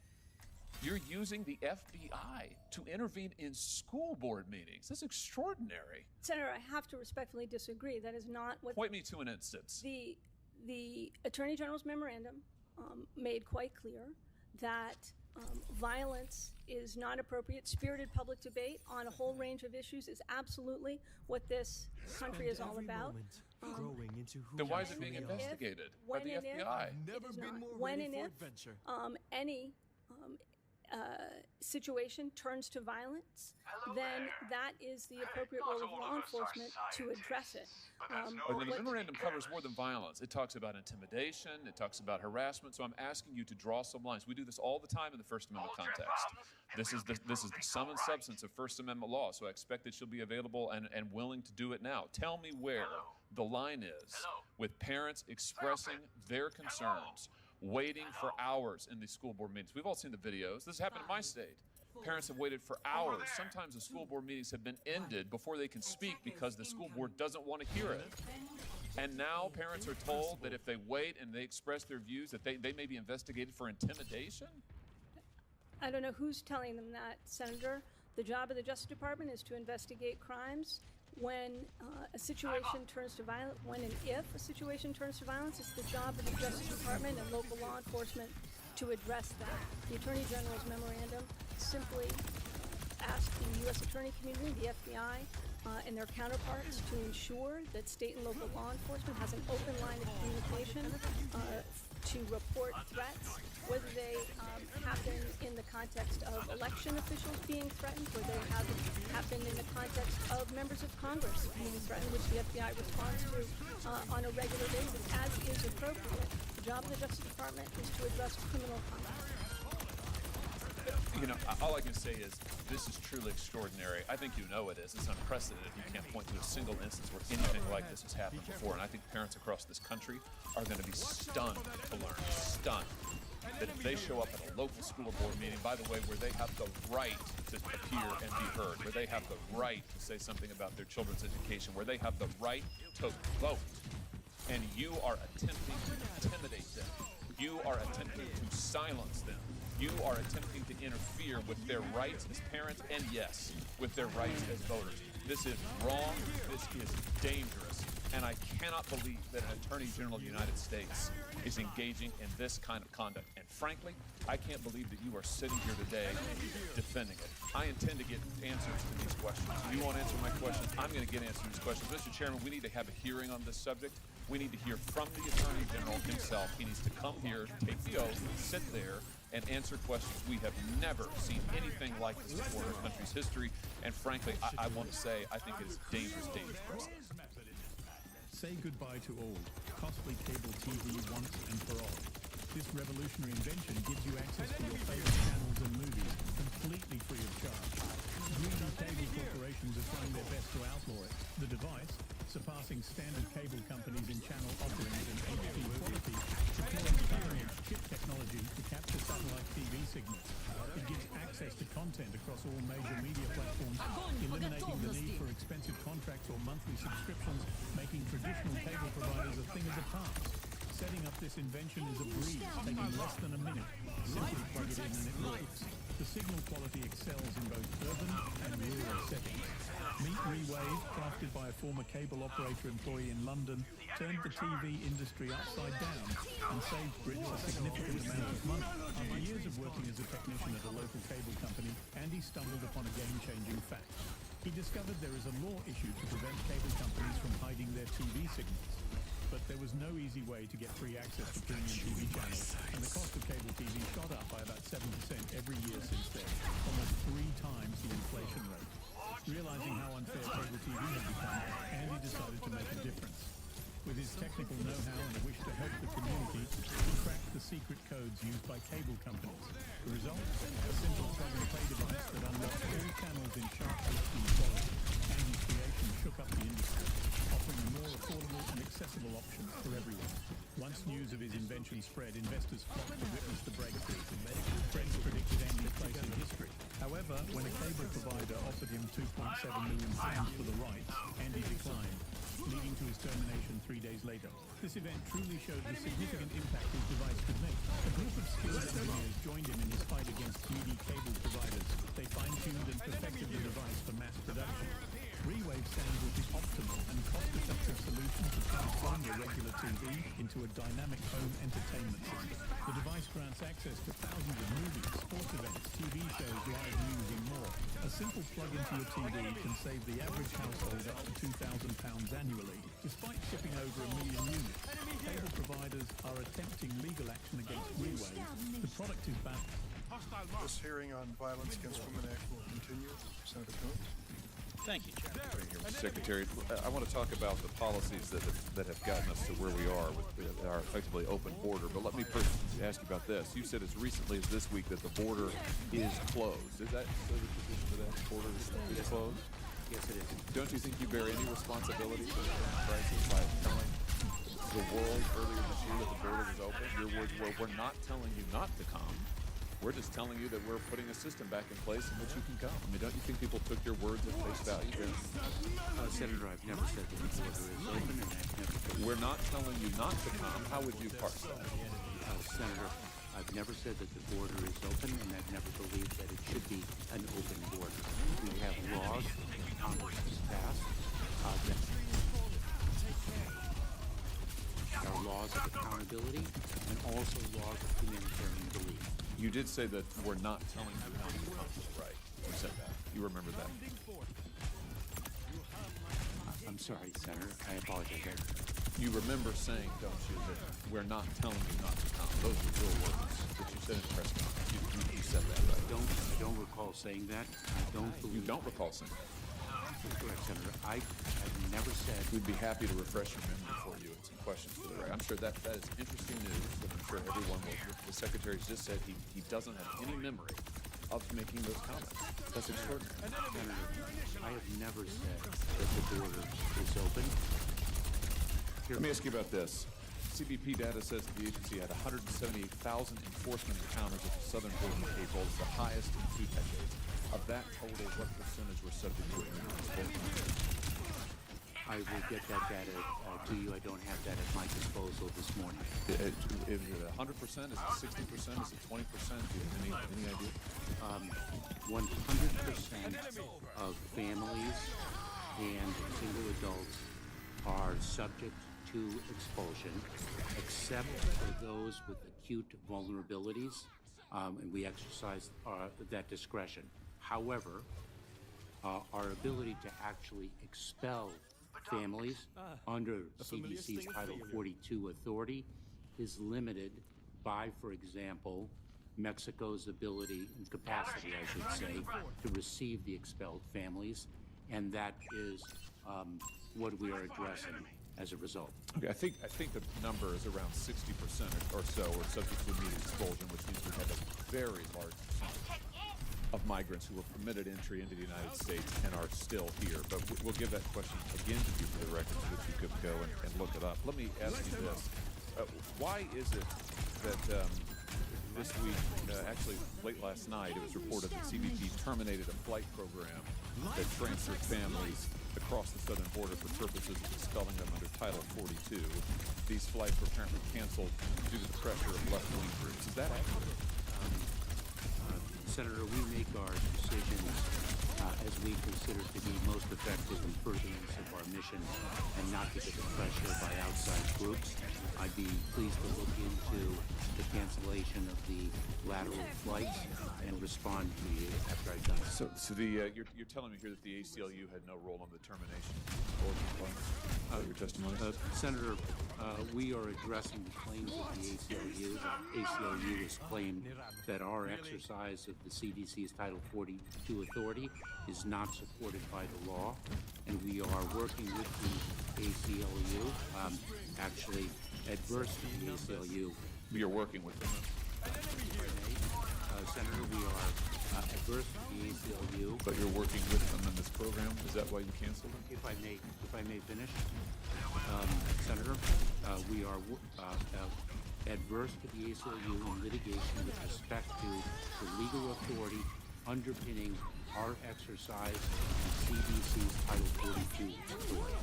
You're using the FBI to intervene in school board meetings. That's extraordinary. Senator, I have to respectfully disagree. That is not what... Point me to an instance. The Attorney General's memorandum made quite clear that violence is not appropriate. Spirited public debate on a whole range of issues is absolutely what this country is all about. Then why is it being investigated by the FBI? When and if any situation turns to violence, then that is the appropriate role of law enforcement to address it. But the memorandum covers more than violence. It talks about intimidation, it talks about harassment, so I'm asking you to draw some lines. We do this all the time in the First Amendment context. This is the sum and substance of First Amendment law, so I expect that you'll be available and willing to do it now. Tell me where the line is with parents expressing their concerns, waiting for hours in these school board meetings. We've all seen the videos. This happened in my state. Parents have waited for hours. Sometimes the school board meetings have been ended before they can speak because the school board doesn't want to hear it. And now parents are told that if they wait and they express their views that they may be investigated for intimidation? I don't know who's telling them that, Senator. The job of the Justice Department is to investigate crimes. When a situation turns to violence, when and if a situation turns to violence, it's the job of the Justice Department and local law enforcement to address that. The Attorney General's memorandum simply asked the U.S. Attorney community, the FBI, and their counterparts to ensure that state and local law enforcement has an open line of communication to report threats, whether they happen in the context of election officials being threatened, or they happen in the context of members of Congress being threatened, which the FBI responds to on a regular basis, as is appropriate. The job of the Justice Department is to address criminal conduct. You know, all I can say is this is truly extraordinary. I think you know it is. It's unprecedented. You can't point to a single instance where anything like this has happened before. And I think parents across this country are going to be stunned to learn, stunned, that if they show up at a local school board meeting, by the way, where they have the right to appear and be heard, where they have the right to say something about their children's education, where they have the right to vote, and you are attempting to intimidate them, you are attempting to silence them, you are attempting to interfere with their rights as parents, and yes, with their rights as voters. This is wrong, this is dangerous, and I cannot believe that an Attorney General of the United States is engaging in this kind of conduct. And frankly, I can't believe that you are sitting here today defending it. I intend to get answers to these questions. You won't answer my questions, I'm going to get answers to these questions. Mr. Chairman, we need to have a hearing on this subject. We need to hear from the Attorney General himself. He needs to come here, take the oath, sit there, and answer questions. We have never seen anything like this before in our country's history. And frankly, I want to say, I think it is dangerous, dangerous precedent. Say goodbye to old, costly cable TV once and for all. This revolutionary invention gives you access to your favorite channels and movies completely free of charge. Greedy cable corporations are trying their best to outlaw it. The device, surpassing standard cable companies in channel offerings and HD quality, deploys cutting-edge chip technology to capture satellite TV signals. It gives access to content across all major media platforms, eliminating the need for expensive contracts or monthly subscriptions, making traditional cable providers a thing of the past. Setting up this invention is a breeze, taking less than a minute. Simply plug it in and it works. The signal quality excels in both urban and rural settings. Meet Rewave, crafted by a former cable operator employee in London, turned the TV industry upside down and saved Brits a significant amount of money. After years of working as a technician at a local cable company, Andy stumbled upon a game-changing fact. He discovered there is a law issue to prevent cable companies from hiding their TV signals. But there was no easy way to get free access to premium TV channels, and the cost of cable TV shot up by about 7% every year since then, almost 3 times the inflation rate. Realizing how unfair cable TV had become, Andy decided to make a difference. With his technical know-how and a wish to help the community, he cracked the secret codes used by cable companies. The result? A simple plug-and-play device that unlocked all channels in sharp HD quality. Andy's creation shook up the industry, offering a more affordable and accessible option for everyone. Once news of his invention spread, investors flocked to witness the breakthrough. Friends predicted Andy's place in history. However, when a cable provider offered him £2.7 million for the rights, Andy declined, leading to his termination 3 days later. This event truly showed the significant impact his device could make. A group of skilled engineers joined him in his fight against greedy cable providers. They fine-tuned and perfected the device for mass production. Rewave stands as the optimal and cost-effective solution to transform your regular TV into a dynamic home entertainment system. The device grants access to thousands of movies, sports events, TV shows, live news, and more. A simple plug into your TV can save the average household up to £2,000 annually, despite shipping over 1 million units. Cable providers are attempting legal action against Rewave. The product is banned. This hearing on Violence Against Women Act will continue. Senator Coons. Thank you, Secretary. I want to talk about the policies that have gotten us to where we are with our effectively open border. But let me first ask you about this. You said as recently as this week that the border is closed. Is that the position for that? The border is closed? Yes, it is. Don't you think you bear any responsibility for the crisis by telling the world earlier this year that the border was open? Your words were, we're not telling you not to come. We're just telling you that we're putting a system back in place in which you can come. I mean, don't you think people took your words at face value? Senator, I've never said that the border is open, and I've never... We're not telling you not to come. How would you parse that? Senator, I've never said that the border is open, and I've never believed that it should be an open border. We have laws that Congress has passed that are laws of accountability and also laws of humanitarian relief. You did say that we're not telling you not to come, right? You said that. You remember that. I'm sorry, Senator. I apologize. You remember saying, don't you, that we're not telling you not to come. Those are real words that you said in the press conference. You said that, right? I don't recall saying that. I don't believe... You don't recall saying that? That's correct, Senator. I've never said... We'd be happy to refresh your memory for you and some questions for the record. I'm sure that is interesting news, and I'm sure everyone will. The Secretary's just said he doesn't have any memory of making those comments. That's extraordinary. Senator, I have never said that the border is open. Let me ask you about this. CBP data says that the agency had 178,000 enforcement encounters at the southern border with April. It's the highest in 2 decades. Of that total, what percentage were subject to enforcement? I will get that data to you. I don't have that at my disposal this morning. Is it 100%? Is it 60%? Is it 20%? Do you have any idea? 100% of families and single adults are subject to expulsion, except for those with acute vulnerabilities, and we exercise that discretion. However, our ability to actually expel families under CDC's Title 42 authority is limited by, for example, Mexico's ability and capacity, I should say, to receive the expelled families, and that is what we are addressing as a result. Okay, I think the number is around 60% or so are subject to immediate expulsion, which means we have a very large percentage of migrants who were permitted entry into the United States and are still here. But we'll give that question again to you for the record so that you could go and look it up. Let me ask you this. Why is it that this week, actually late last night, it was reported that CBP terminated a flight program that transferred families across the southern border for purposes of expelling them under Title 42. These flights were apparently canceled due to the pressure of left-wing groups. Is that accurate? Senator, we make our decisions as we consider to be most effective in furtherance of our mission and not because of pressure by outside groups. I'd be pleased to look into the cancellation of the lateral flights and respond to you after I've done it. So you're telling me here that the ACLU had no role in the termination of your testimony? Senator, we are addressing the claims of the ACLU. The ACLU has claimed that our exercise of the CDC's Title 42 authority is not supported by the law, and we are working with the ACLU, actually adverse to the ACLU. You're working with them? Senator, we are adverse to the ACLU. But you're working with them in this program? Is that why you canceled them? If I may finish, Senator, we are adverse to the ACLU in litigation with respect to the legal authority underpinning our exercise of CDC's Title 42 authority.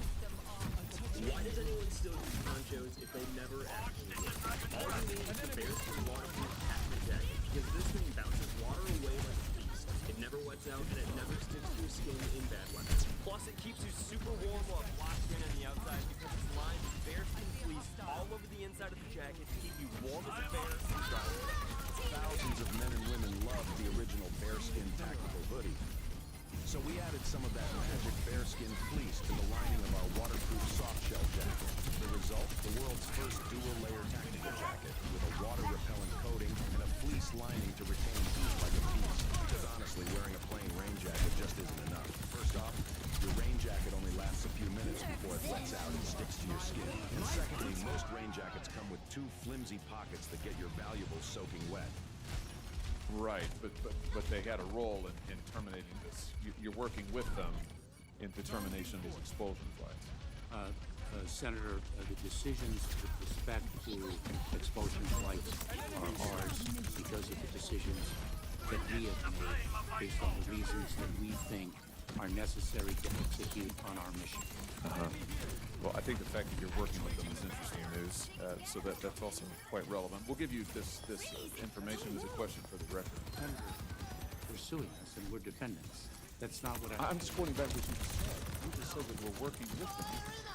Why does anyone still use ponchos if they never actually work? All you need is the Bearskin waterproof patent jacket, because this thing bounces water away like a beast. It never wets out and it never sticks to your skin in bad weather. Plus, it keeps you super warm while locked in on the outside because it's lined with bearskin fleece all over the inside of the jacket to keep you warm as a bear and dry. Thousands of men and women love the original Bearskin tactical hoodie. So we added some of that magic bearskin fleece to the lining of our waterproof soft shell jacket. The result, the world's first dual-layer tactical jacket with a water-repellent coating and a fleece lining to retain heat like a piece. Because honestly, wearing a plain rain jacket just isn't enough. First off, your rain jacket only lasts a few minutes before it wets out and sticks to your skin. And secondly, most rain jackets come with 2 flimsy pockets that get your valuables soaking wet. Right, but they had a role in terminating this. You're working with them in determination of these expulsion flights. Senator, the decisions with respect to expulsion flights are ours because of the decisions that we have made based on the reasons that we think are necessary to execute on our mission. Well, I think the fact that you're working with them is interesting news, so that's also quite relevant. We'll give you this information as a question for the record. Senator, they're suing us and we're defendants. That's not what I'm just quoting back what you just said. You just said that we're working with them.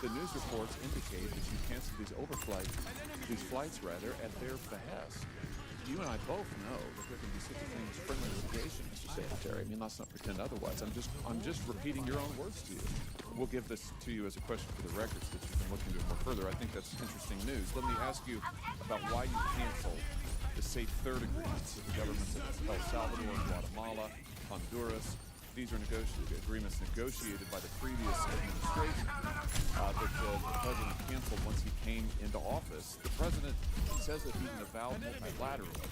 The news reports indicate that you canceled these flights at their behest. You and I both know that there can be such a thing as friendly litigation, Mr. Secretary. I mean, let's not pretend otherwise. I'm just repeating your own words to you. We'll give this to you as a question for the record so that you can look into it more further. I think that's interesting news. Let me ask you about why you canceled the Safe Third agreements with the governments of El Salvador, Guatemala, Honduras. These are agreements negotiated by the previous administration that the president canceled once he came into office. The president says that he's an avowed multilateralist.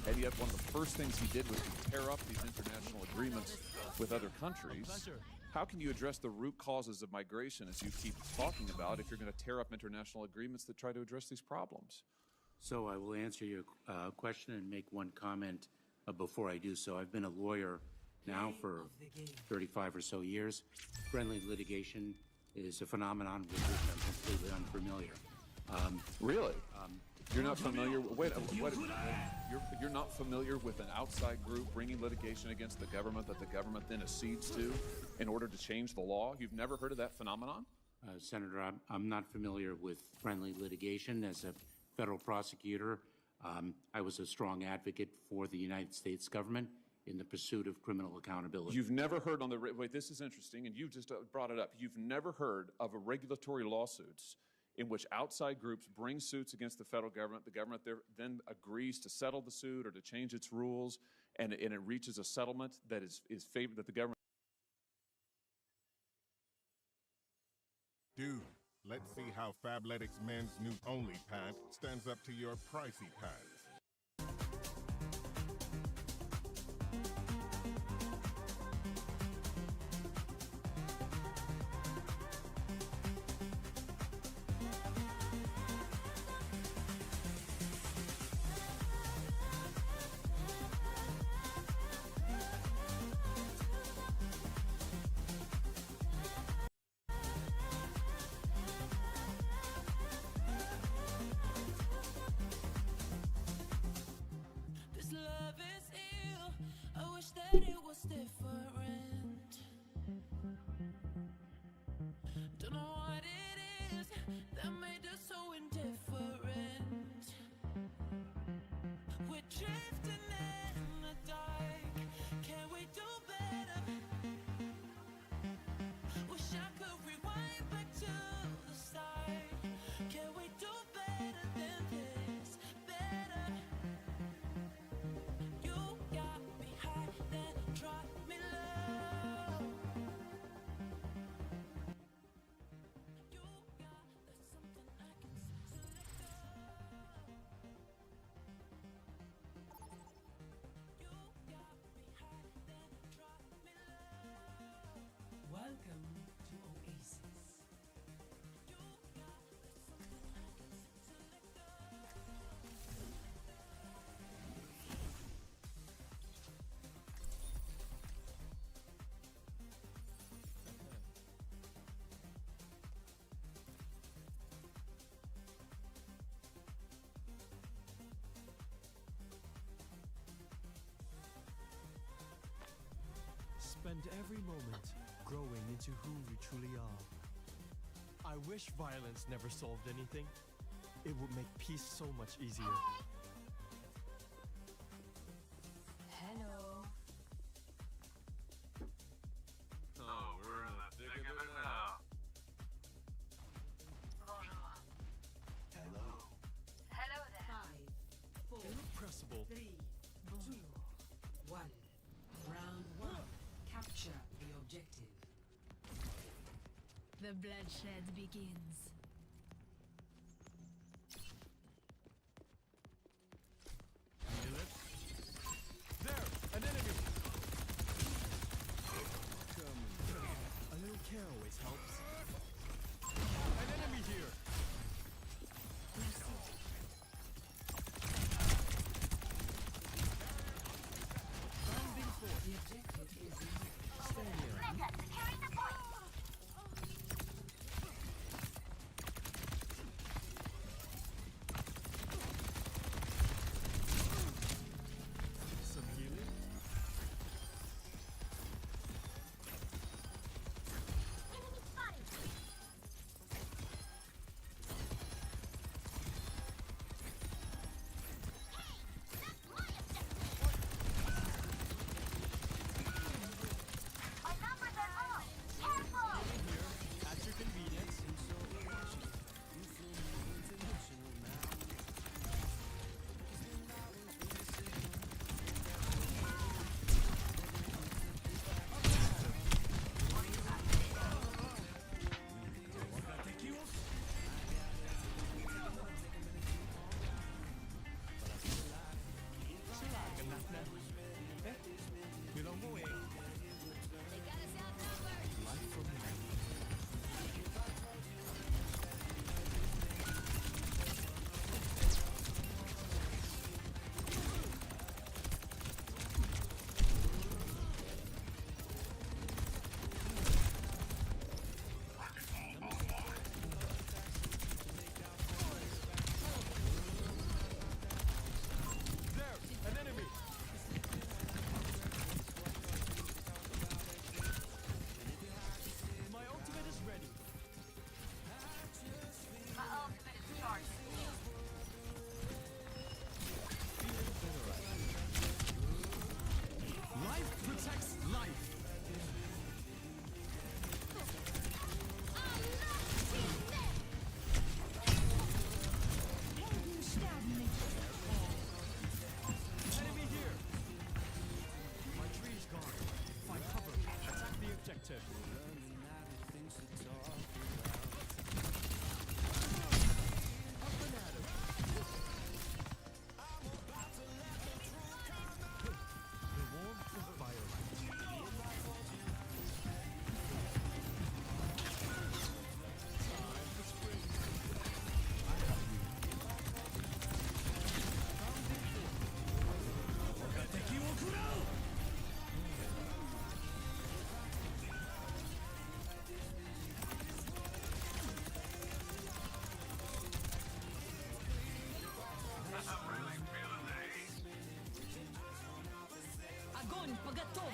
And yet one of the first things he did was to tear up these international agreements with other countries. How can you address the root causes of migration, as you keep talking about, if you're going to tear up international agreements that try to address these problems? So I will answer your question and make one comment before I do so. I've been a lawyer now for 35 or so years. Friendly litigation is a phenomenon with which I'm completely unfamiliar. Really? You're not familiar? Wait, you're not familiar with an outside group bringing litigation against the government that the government then accedes to in order to change the law? You've never heard of that phenomenon? Senator, I'm not familiar with friendly litigation. As a federal prosecutor, I was a strong advocate for the United States government in the pursuit of criminal accountability. You've never heard on the, wait, this is interesting, and you just brought it up. You've never heard of a regulatory lawsuits in which outside groups bring suits against the federal government. The government then agrees to settle the suit or to change its rules, and it reaches a settlement that is favored, that the government. Dude, let's see how Fabletics men's new only pant stands up to your pricey pants. Spend every moment growing into who you truly are. I wish violence never solved anything. It would make peace so much easier. Hello. Oh, we're in the thick of it now. Bonjour. Hello. Hello there. 5, 4, Irrepressible. 3, 2, 1. Round 1. Capture the objective. The bloodshed begins. There! An enemy! A little care always helps. An enemy here! Rounding forth. The objective is Stay here.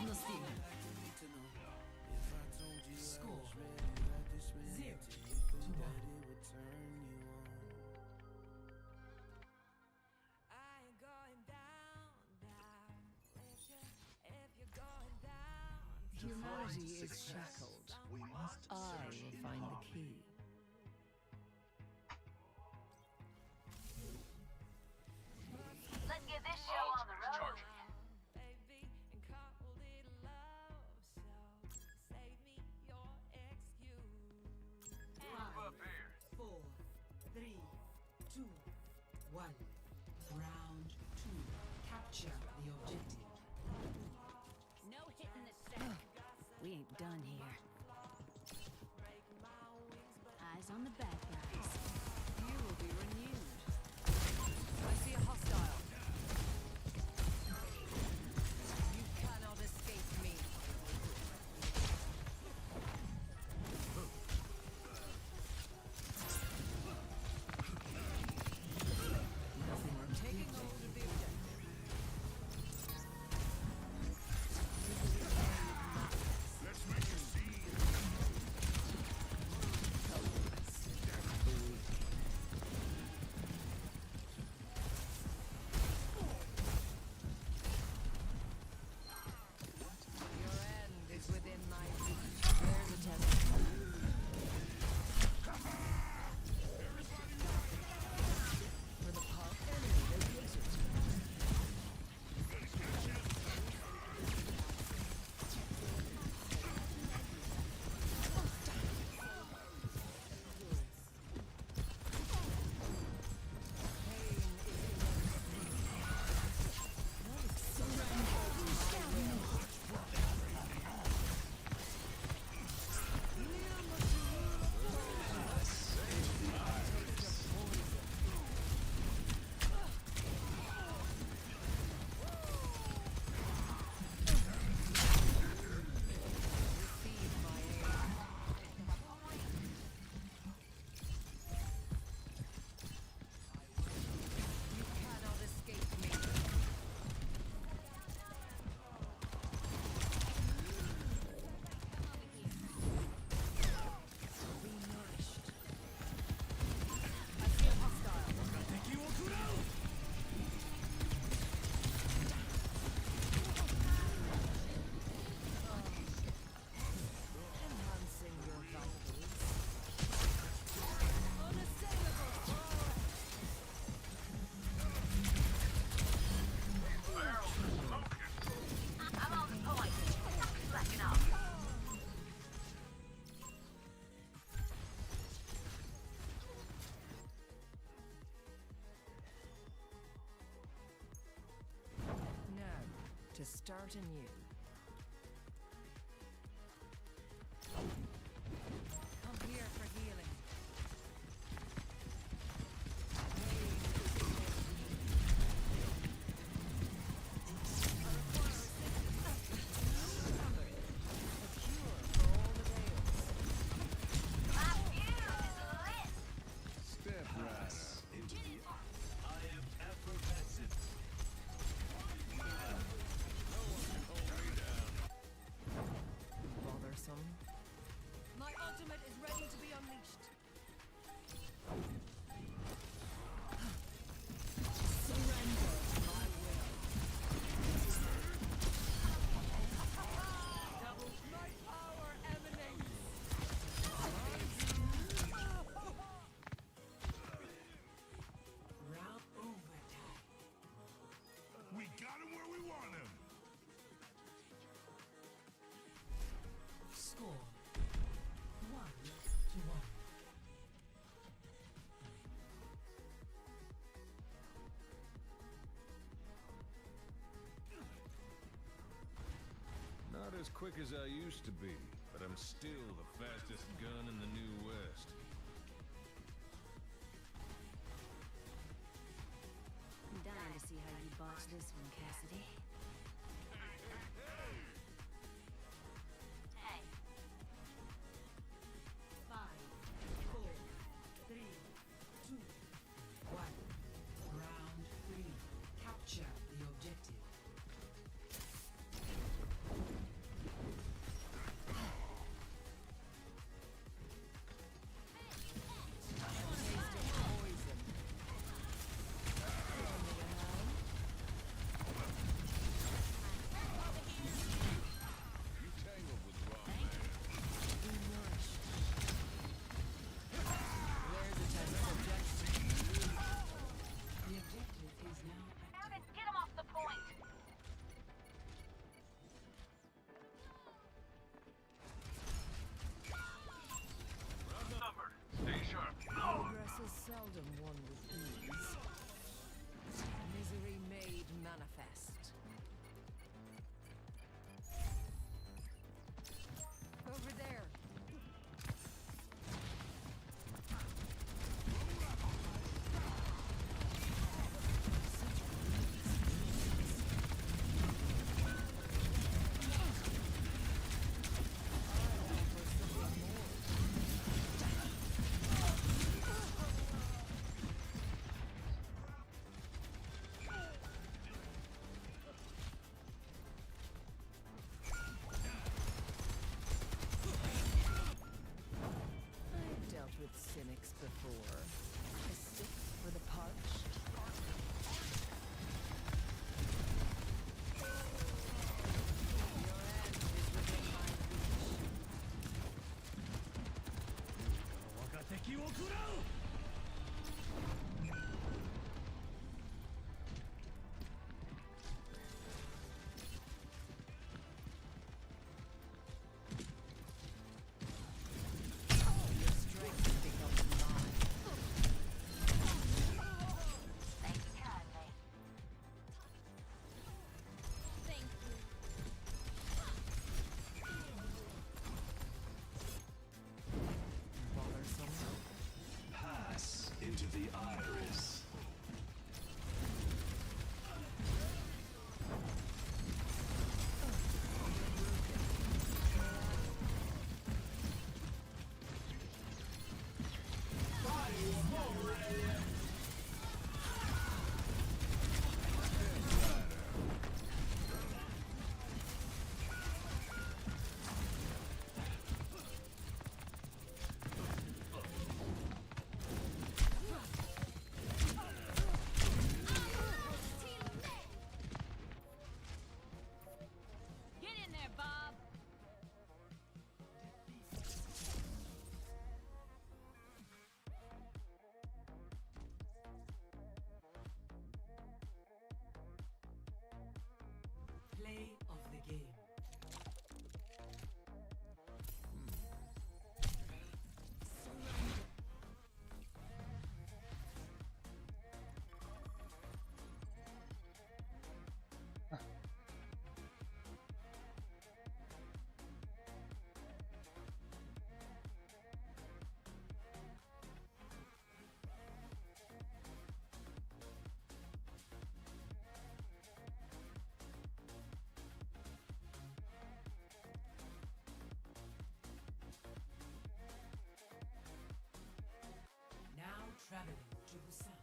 on the steam. Score 0-1. Humanity is shackled. I will find the key. Let's get this show on the road. Five, 4, 3, 2, 1. Round 2. Capture the objective. No hitting the set. We ain't done here. Eyes on the bad guys. You will be renewed. I see a hostile. You cannot escape me. Taking hold of the objective. Let's make a scene. Your end is within my reach. There's a test. For the pub enemy, there's the exit. You cannot escape me. Be nourished. I see a hostile. Enhancing your vitals. Unassailable. I'm on point. Slacking up. Now, to start anew. Come here for healing. Step right into the I am effervescent. No one can hold me down. Bothersome. My ultimate is ready to be unleashed. Surrender my will. My power emanates. Round overtime. We got him where we want him. Score 1-1. Not as quick as I used to be, but I'm still the fastest gun in the New West. I'm dying to see how you botch this one, Cassidy. Hey. 5, 4, 3, 2, 1. Round 3. Capture the objective. Traveling to Busan.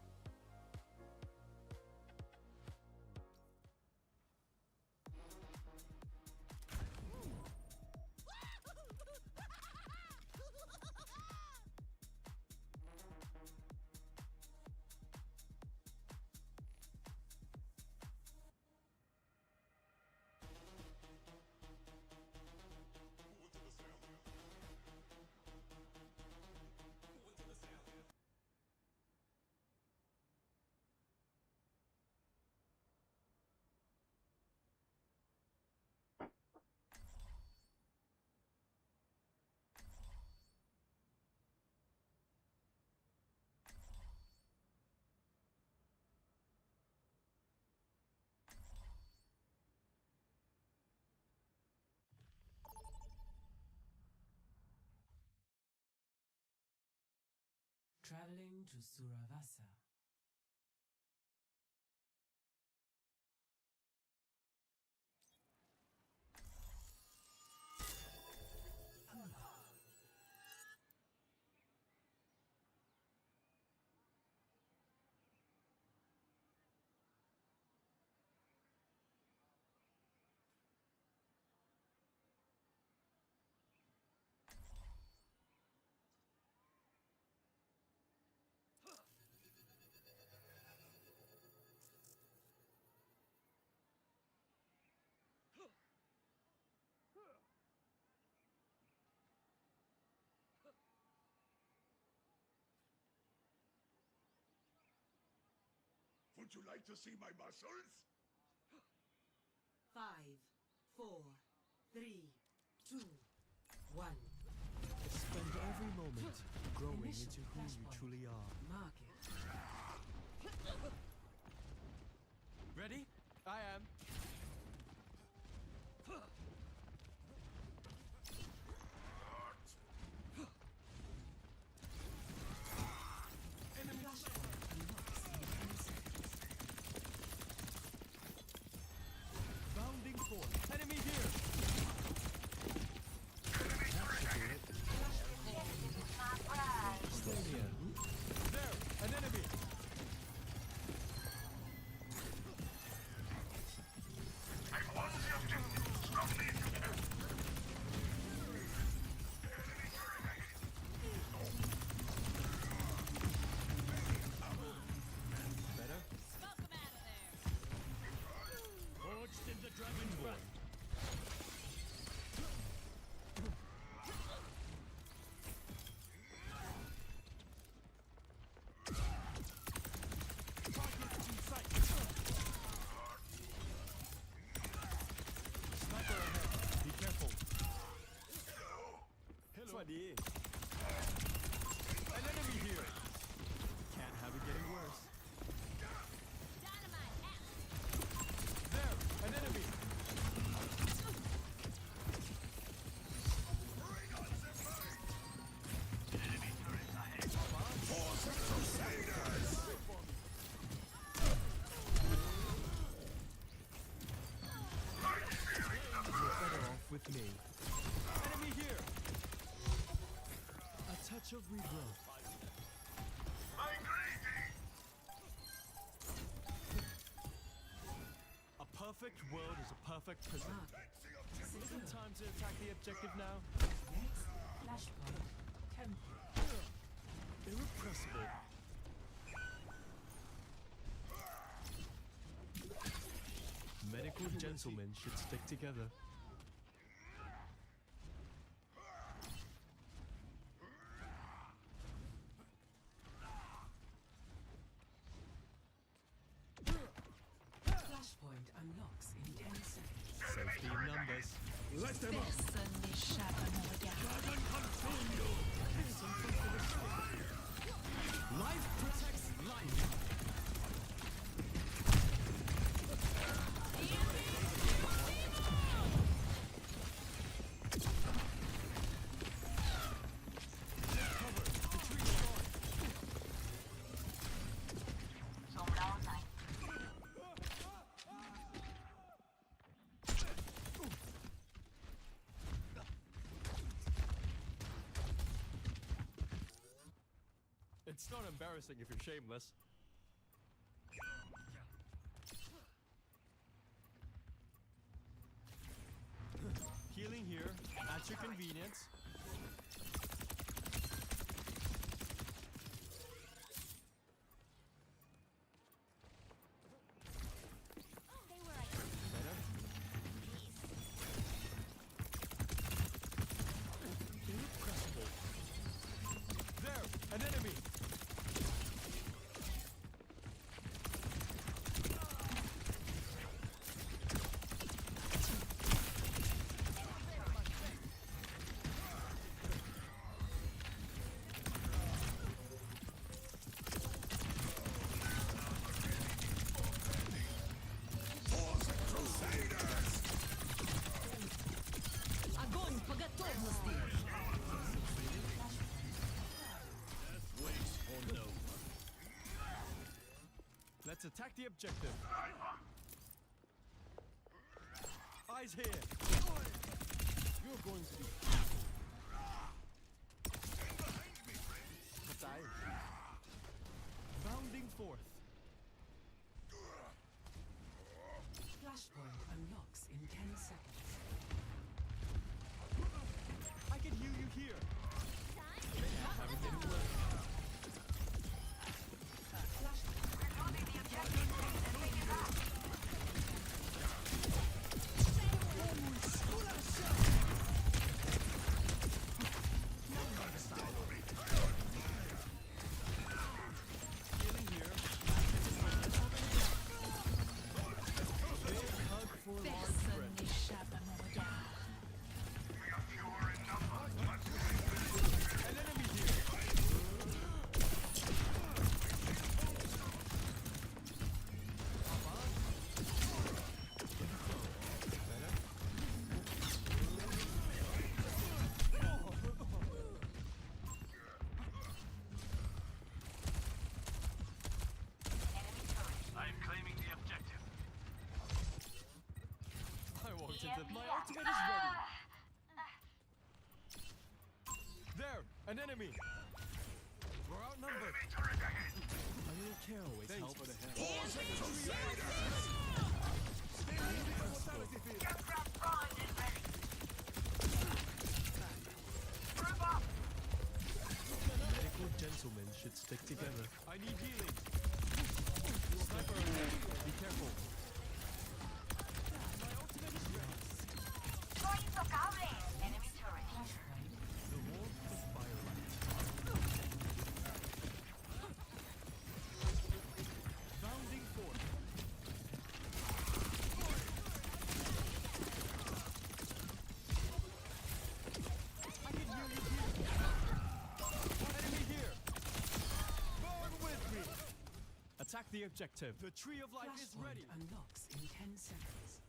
Traveling to Suravasa. Would you like to see my muscles? 5, 4, 3, 2, 1. Spend every moment growing into who you truly are. Market. Ready? I am. Bounding forth. Enemy here. Stay here. There, an enemy. Better? Forged in the Dragonborn. Target in sight. Sniper ahead. Be careful. Hello. 20. An enemy here. Can't have it getting worse. There, an enemy. You're better off with me. Enemy here. A touch of regrowth. A perfect world is a perfect prison. Isn't time to attack the objective now? Next, flashpoint. Temple. Irrepressible. Medical gentlemen should stick together. Flashpoint unlocks in 10 seconds. Safety in numbers. Let them up! Life protects life. It's not embarrassing if you're shameless. Healing here, at your convenience. Better. Incredible. There, an enemy. Огонь по готовности! Let's attack the objective. Eyes here. You're going to be. Die. Bounding forth. Flashpoint unlocks in 10 seconds. I can hear you here. Haven't been well. Healing here. Big hug for large breath. An enemy here. I'm claiming the objective. I walked into my ultimate is ready. There, an enemy. We're outnumbered. A little care always helps. For the Medical gentlemen should stick together. I need healing. Sniper, be careful. My ultimate is ready. Enemy turret. The warmth of firelight. Bounding forth. I can hear you here. Enemy here. Burn with me. Attack the objective. The tree of life is Flashpoint ready. unlocks in 10 seconds.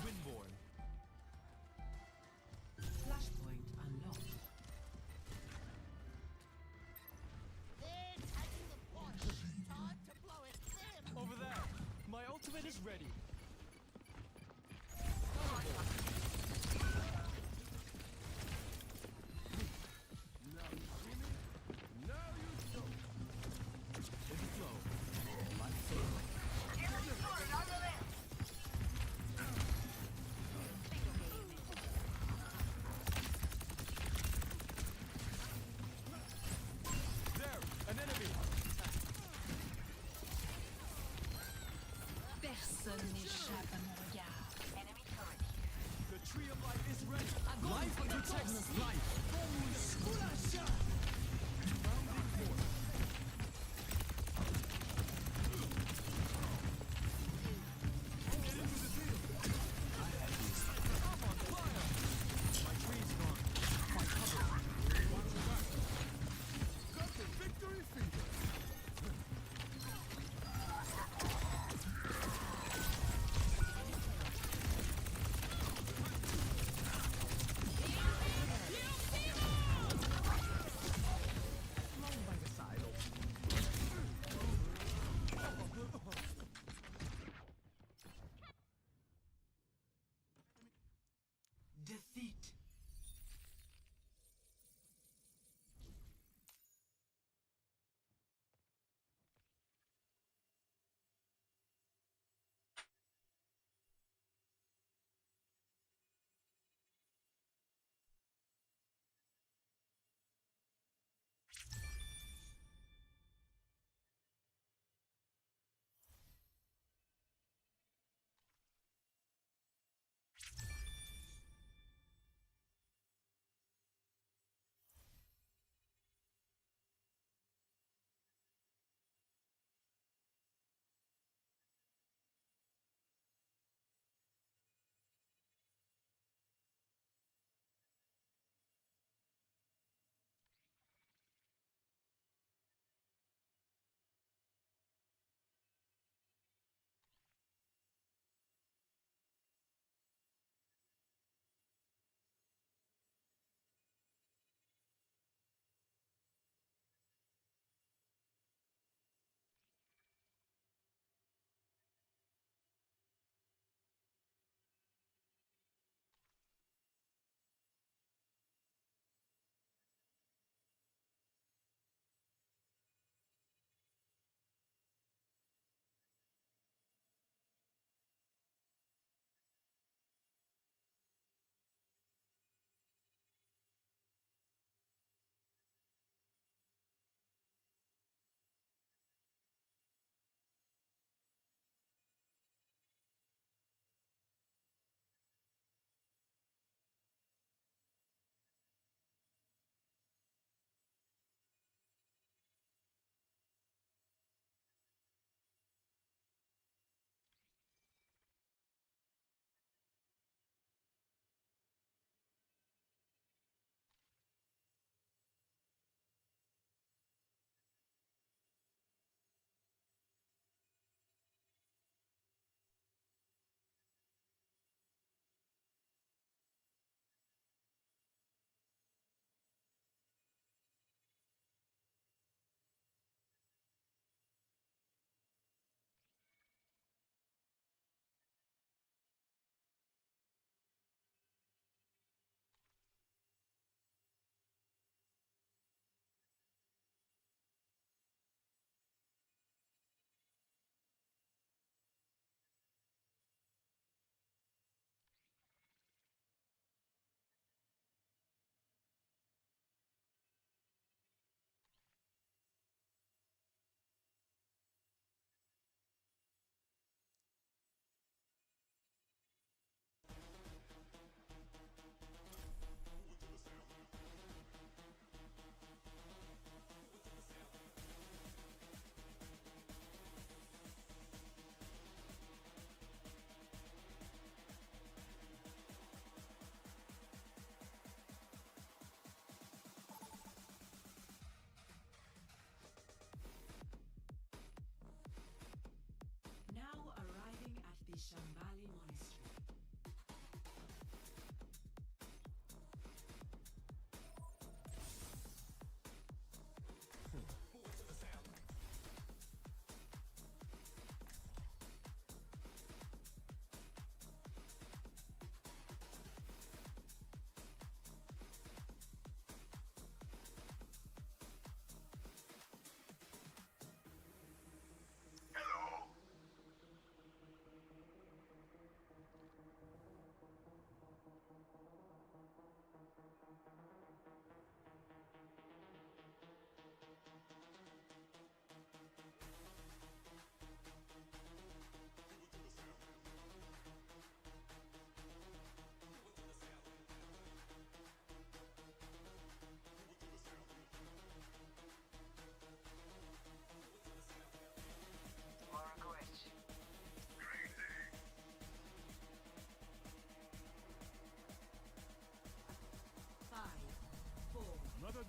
Windborn. Flashpoint unlocked. Over there. My ultimate is ready. Now you see me? Now you don't. In the flow. Life There, an enemy. Personne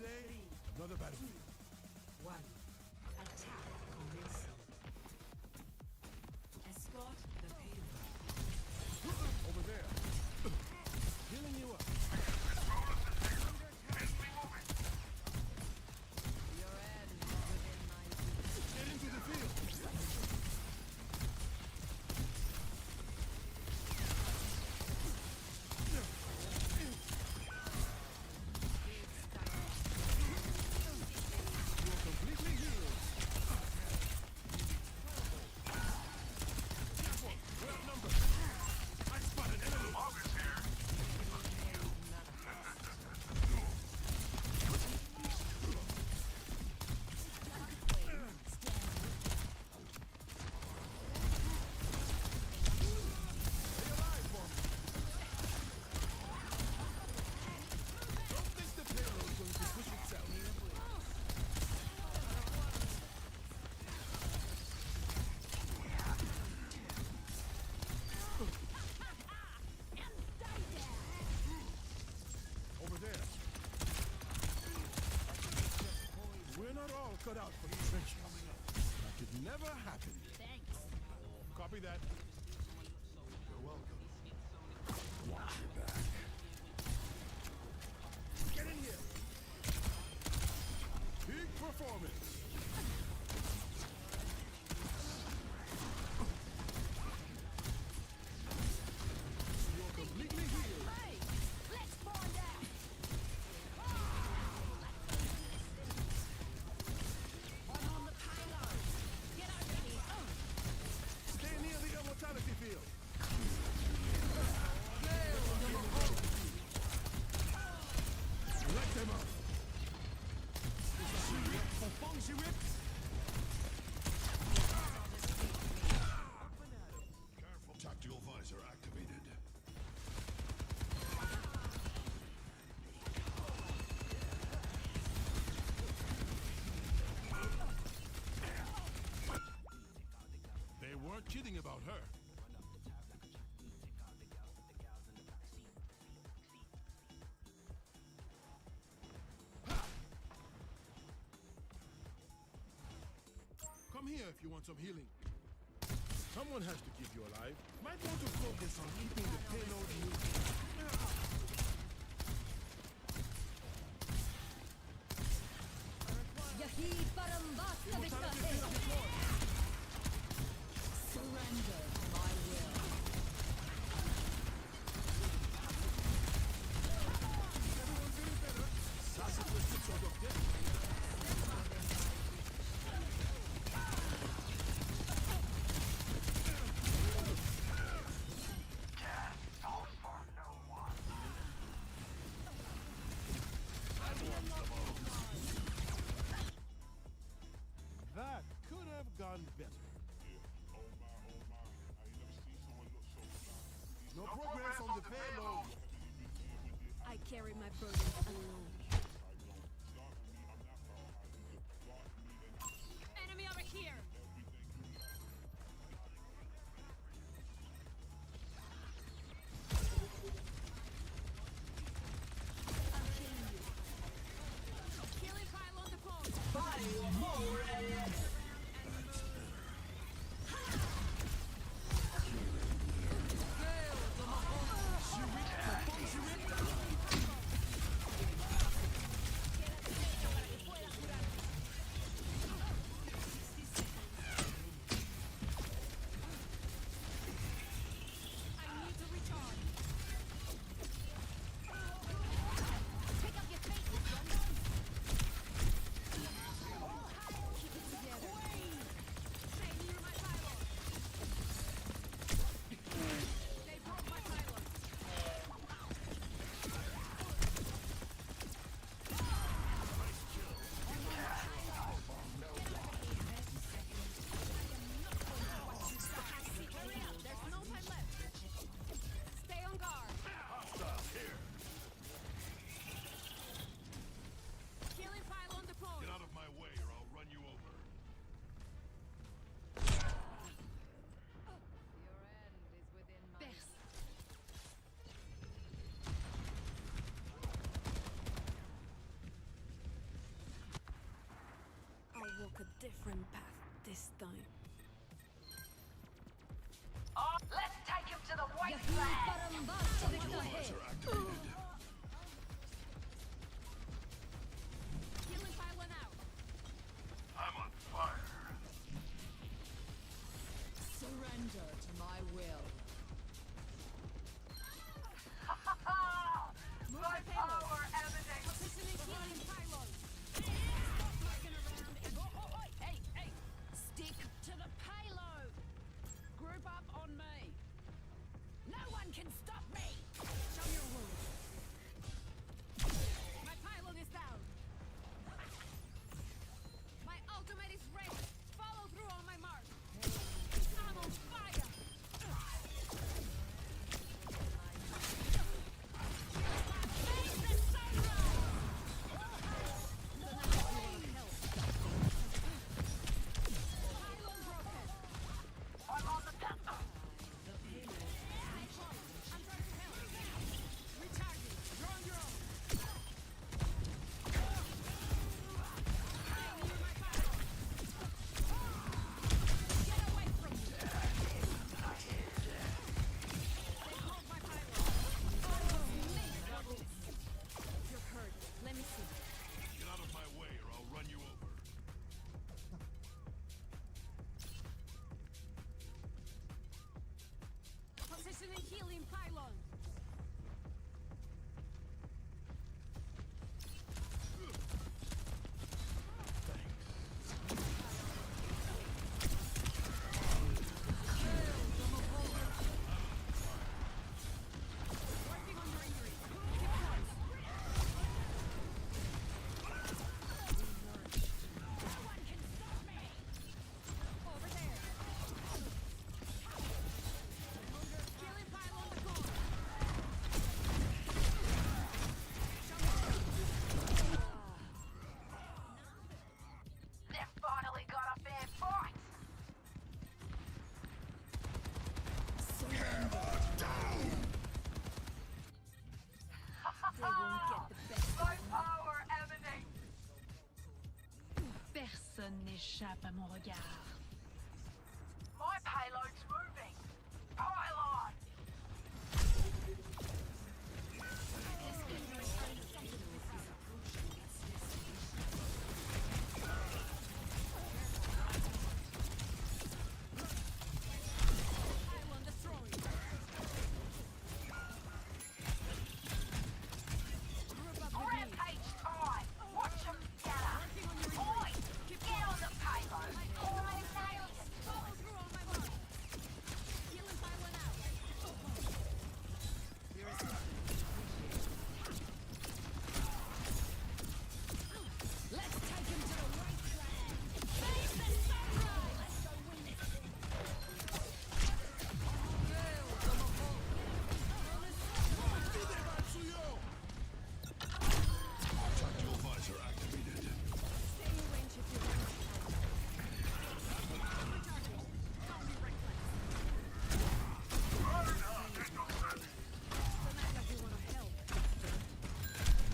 day, another battlefield. 1. Attack commencing. Escort the payload. Over there. Healing you up. Get into the field. You're completely healed. Careful, we're outnumbered. I spot an enemy. August here. Don't think the payload's going to push itself. Over there. We're not all cut out for the trenches. That could never happen. Thanks. Copy that. You're welcome. Watch your back. Get in here. Big performance. You're completely healed. Hey, let's find out. I'm on the payload. Get over here. Stay near the immortality field. Let them out. Careful. Tactical visor activated. They weren't kidding about her. Come here if you want some healing. Someone has to keep you alive. Might want to focus on keeping the payload moving. Yahid Barambasa Surrender my will. That could have gone better. No progress on the payload. I carry my burden alone. Enemy over here. I'm killing you. Killing pile on the phone. different path this time. Oh, let's take him to the wasteland. Healing pylon out. I'm on fire. Surrender to my will. My power emanates. Positioning healing pylon. Stop looking around and hey, stick to the payload. Group up on me. No one can stop me. Show your wounds. My pylon is down. My ultimate is ready. Follow through on my mark. I'm on fire. I'm on the payload. Recharging. You're on your own. Get away from me. They broke my pylon. You're hurt. Let me see. Get out of my way or I'll run you over. Positioning healing pylon. Working on your injury. Keep close. No one can stop me. Over there. Healing pylon the corner. They finally got a fair fight. They won't get the best. My power emanates. Personne n'échappe à mon regard. My payload's moving. Pylon. Pylon destroyed. Group up with me. Rampage time. Watch them scatter. Working on your Oi, injury. Keep get on the payload. Automatic nails. Follow through on my mark. Healing pylon out. Let's take him to the wasteland. Face the sunrise. Let's go win this. Tactical visor activated. Stay in range if you're ready. Recharging. Don't be reckless. Don't act like you want to help.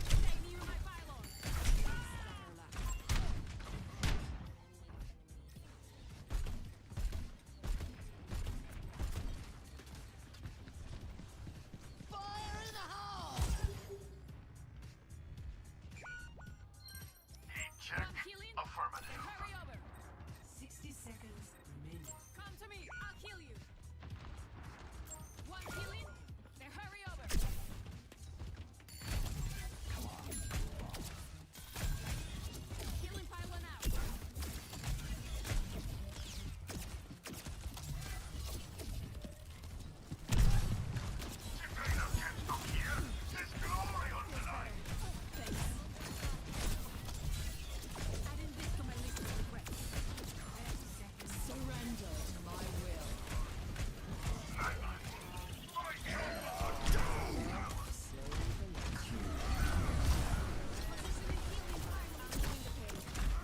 Stay near my pylon. Fire in the hole! Heat check. One healing. Affirmative. Then hurry over. 60 seconds remaining. Come to me. I'll heal you. One healing. Then hurry over. Healing pylon out. There's glory on the line. Thanks. Adding this to my list of regrets. 30 seconds. Surrender to my will. Positioning healing pylon between the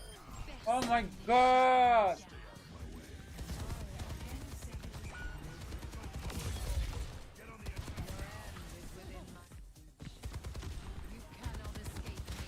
payloads. Oh my god! You cannot escape me.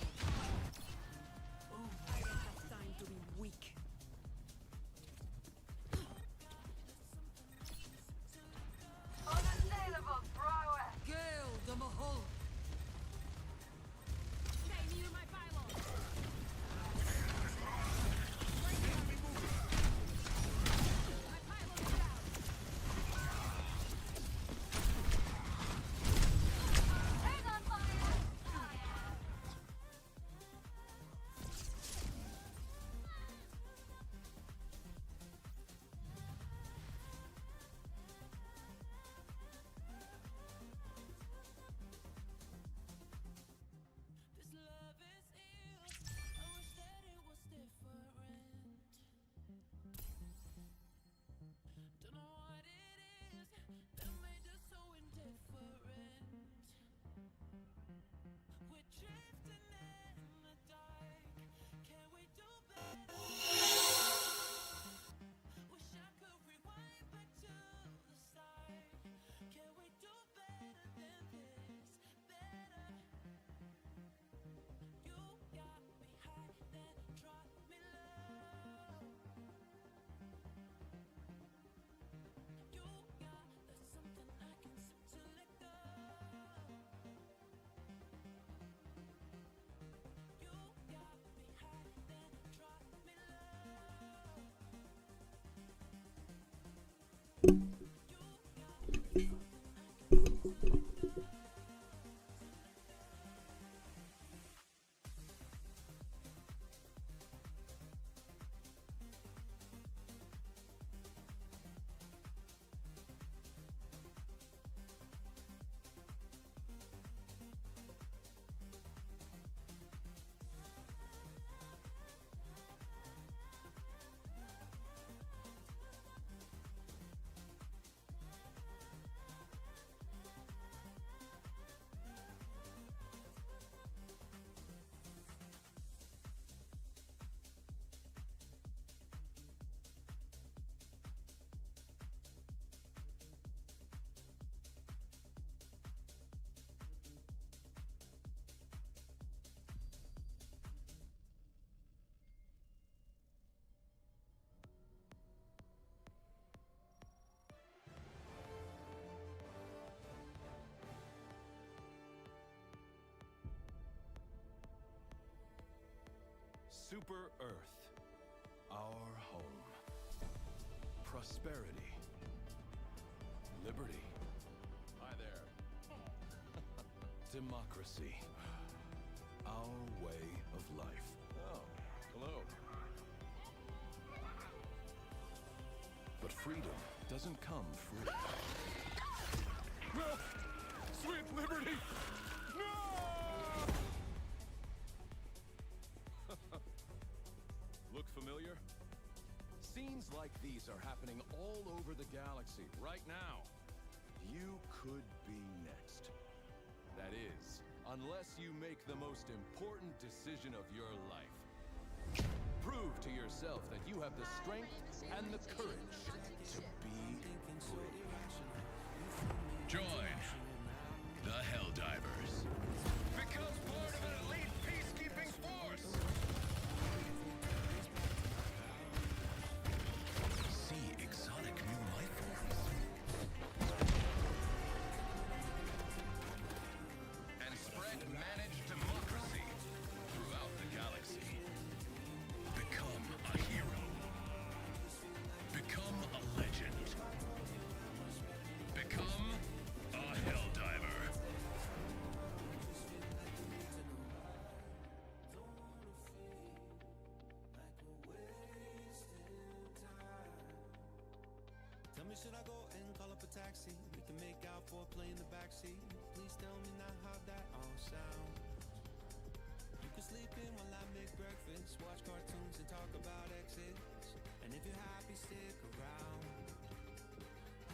Super Earth. Our home. Prosperity. Liberty. Hi there. Democracy. Our way of life. Oh, hello. But freedom doesn't come free. No! Sweet liberty! No! Look familiar? Scenes like these are happening all over the galaxy right now. You could be next. That is, unless you make the most important decision of your life. Prove to yourself that you have the strength and the courage to be free. Join the Helldivers. Become part of an elite peacekeeping force. See exotic new life forms. And spread managed democracy throughout the galaxy. Become a hero. Become a legend. Become a Helldiver. Tell me, should I go and call up a taxi? We can make out for a play in the backseat. Please tell me now how that all sounds. You can sleep in while I make breakfast, watch cartoons and talk about exits. And if you're happy, stick around.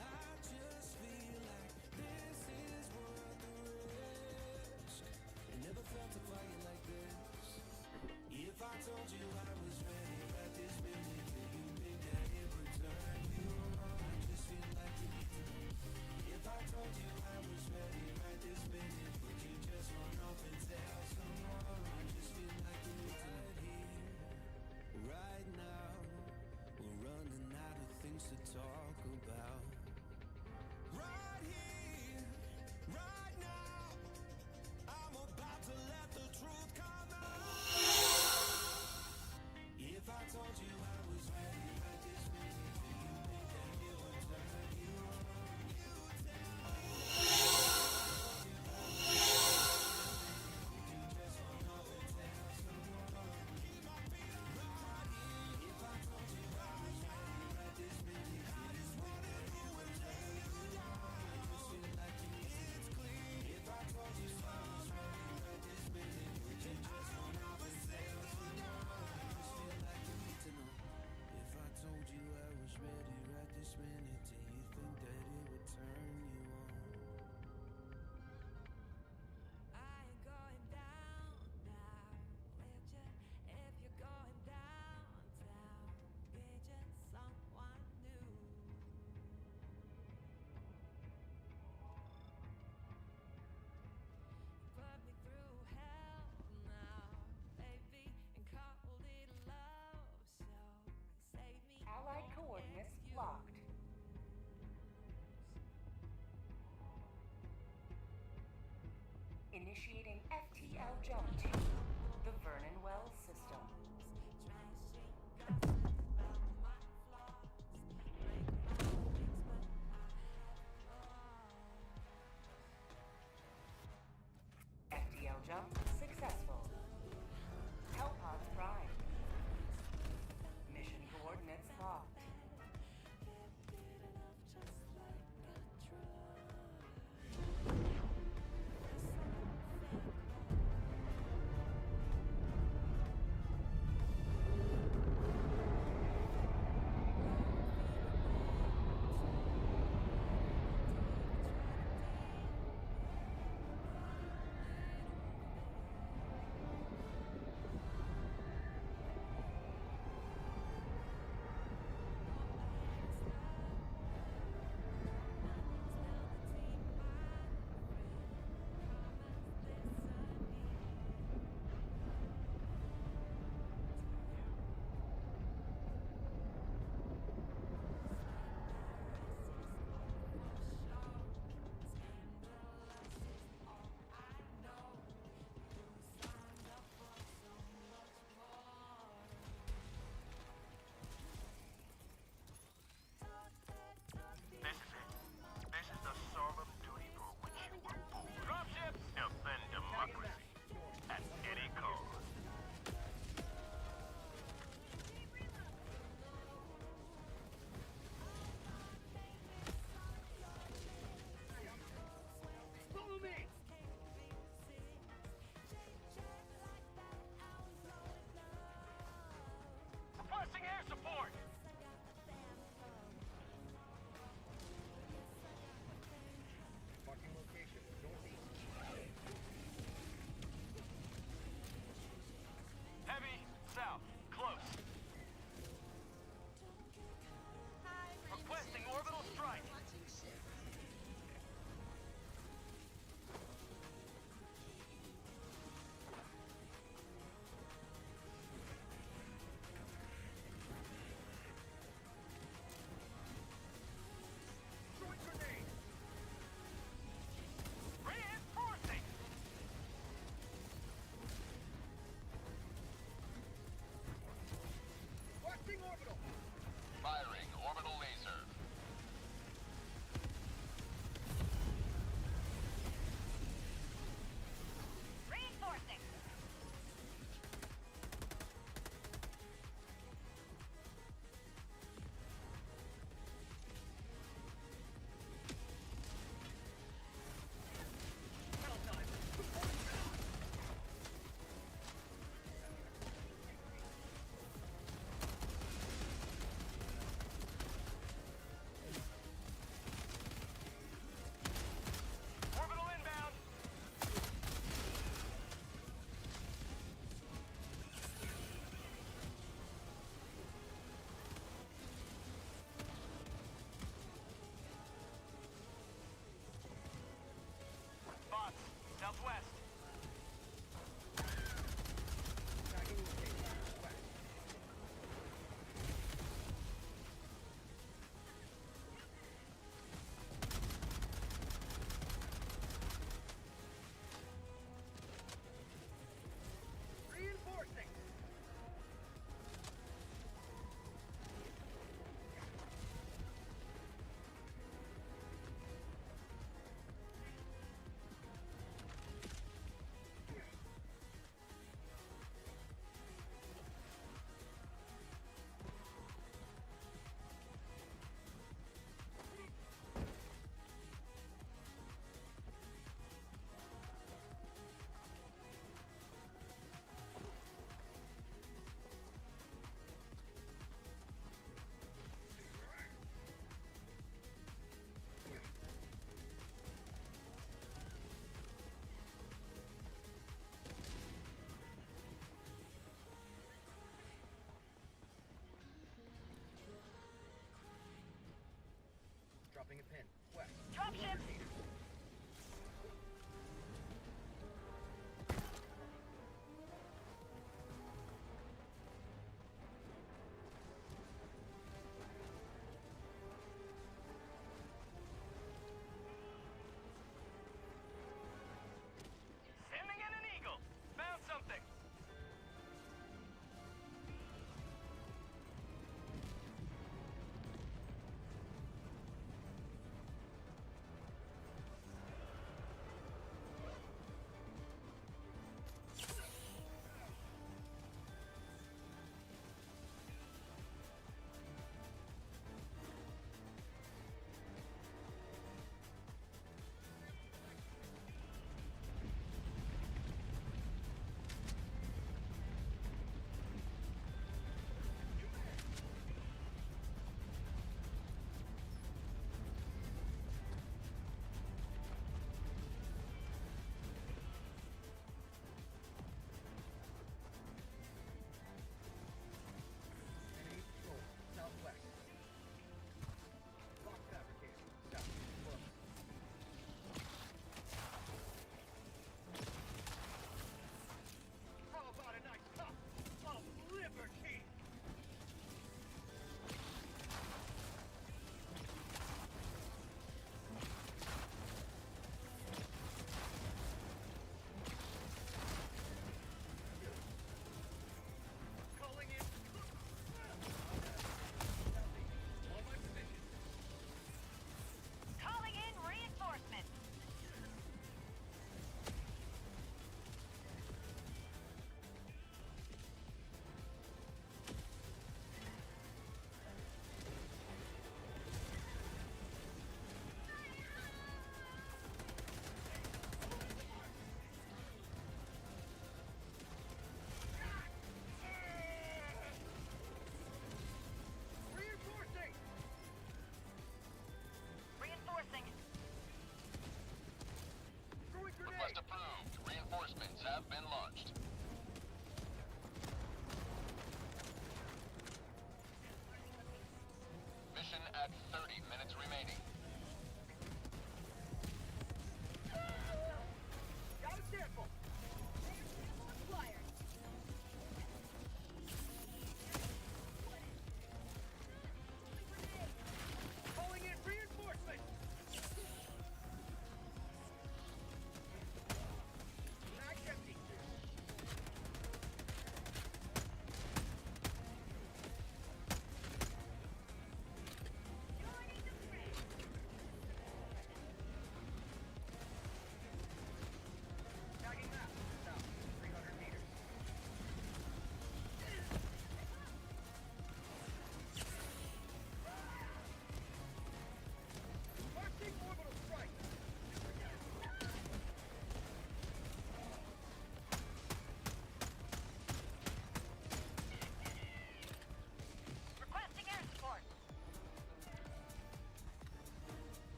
I just feel like this is worth the risk. I never felt a fire like this. If I told you I was ready at this minute, do you think that it would turn you on? I just feel like you need to know. If I told you I was ready right this minute, would you just run off and tell someone? I just feel like you need to know. Right now, we're running out of things to talk about. Right here, right now, I'm about to let the truth come out. If I told you I was ready right this minute, do you think that it would turn you on? You tell me. Would you just run off and tell someone? Keep my feet up right here. If I told you I was ready right this minute, I just wanted you would turn you on. I just feel like you need to. It's clear. If I told you I was ready right this minute, would you just run off and tell someone? I just feel like you need to know. If I told you I was ready right this minute, do you think that it would turn you on? I ain't going down now with you. If you're going downtown, get you someone new. Put me through hell now, baby, and call it love. So save me. Allied coordinates locked. Initiating FTL jump to the Vernon Wells system. FTL jump successful. Hellpods prime. Mission coordinates locked.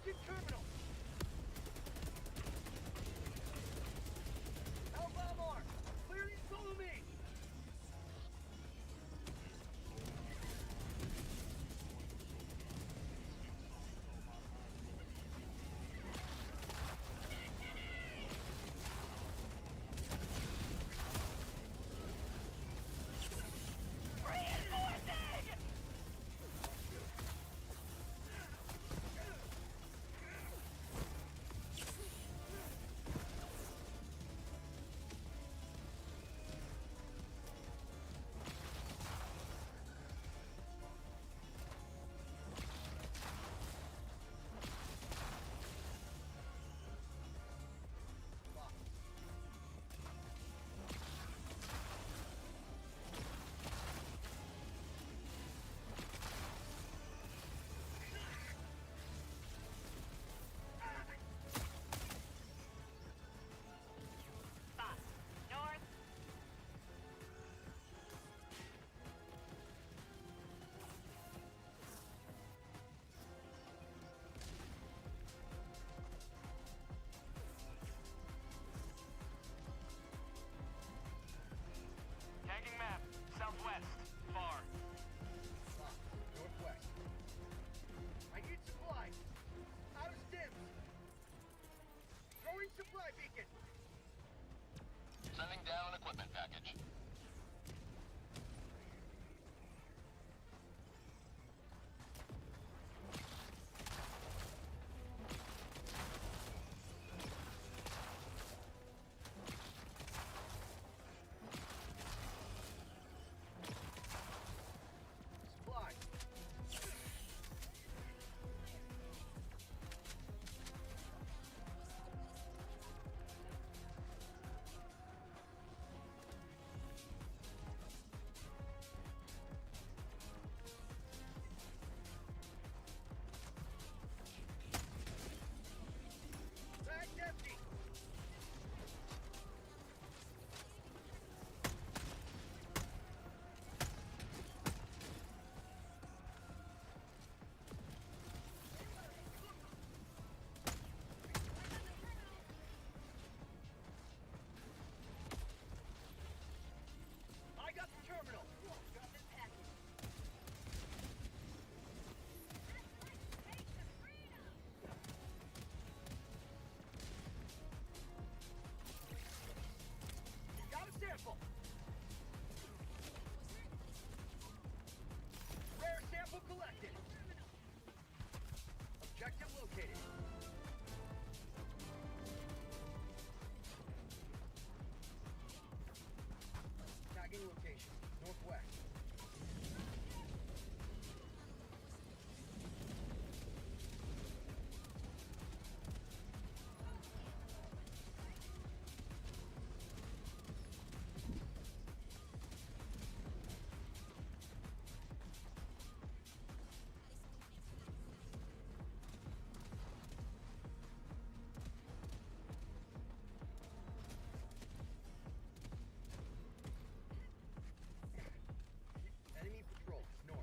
Engine terminal! Elbamar! Clearly follow me! Tagging map. Southwest. Far. Northwest. I need supply. Out of stims. Throwing supply beacon. Sending down equipment package. Supply. Bag's empty. I got the terminal. Got this package. Got a sample. Rare sample collected. Objective located. Tagging location. Northwest. Enemy patrol. North.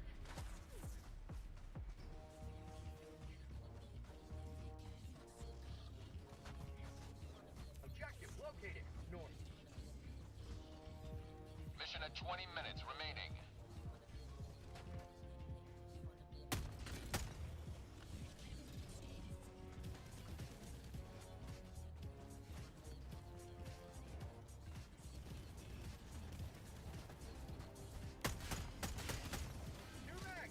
Objective located. North. Mission at 20 minutes remaining. New mag.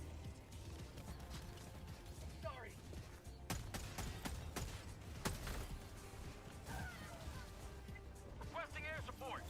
Sorry. Requesting air support.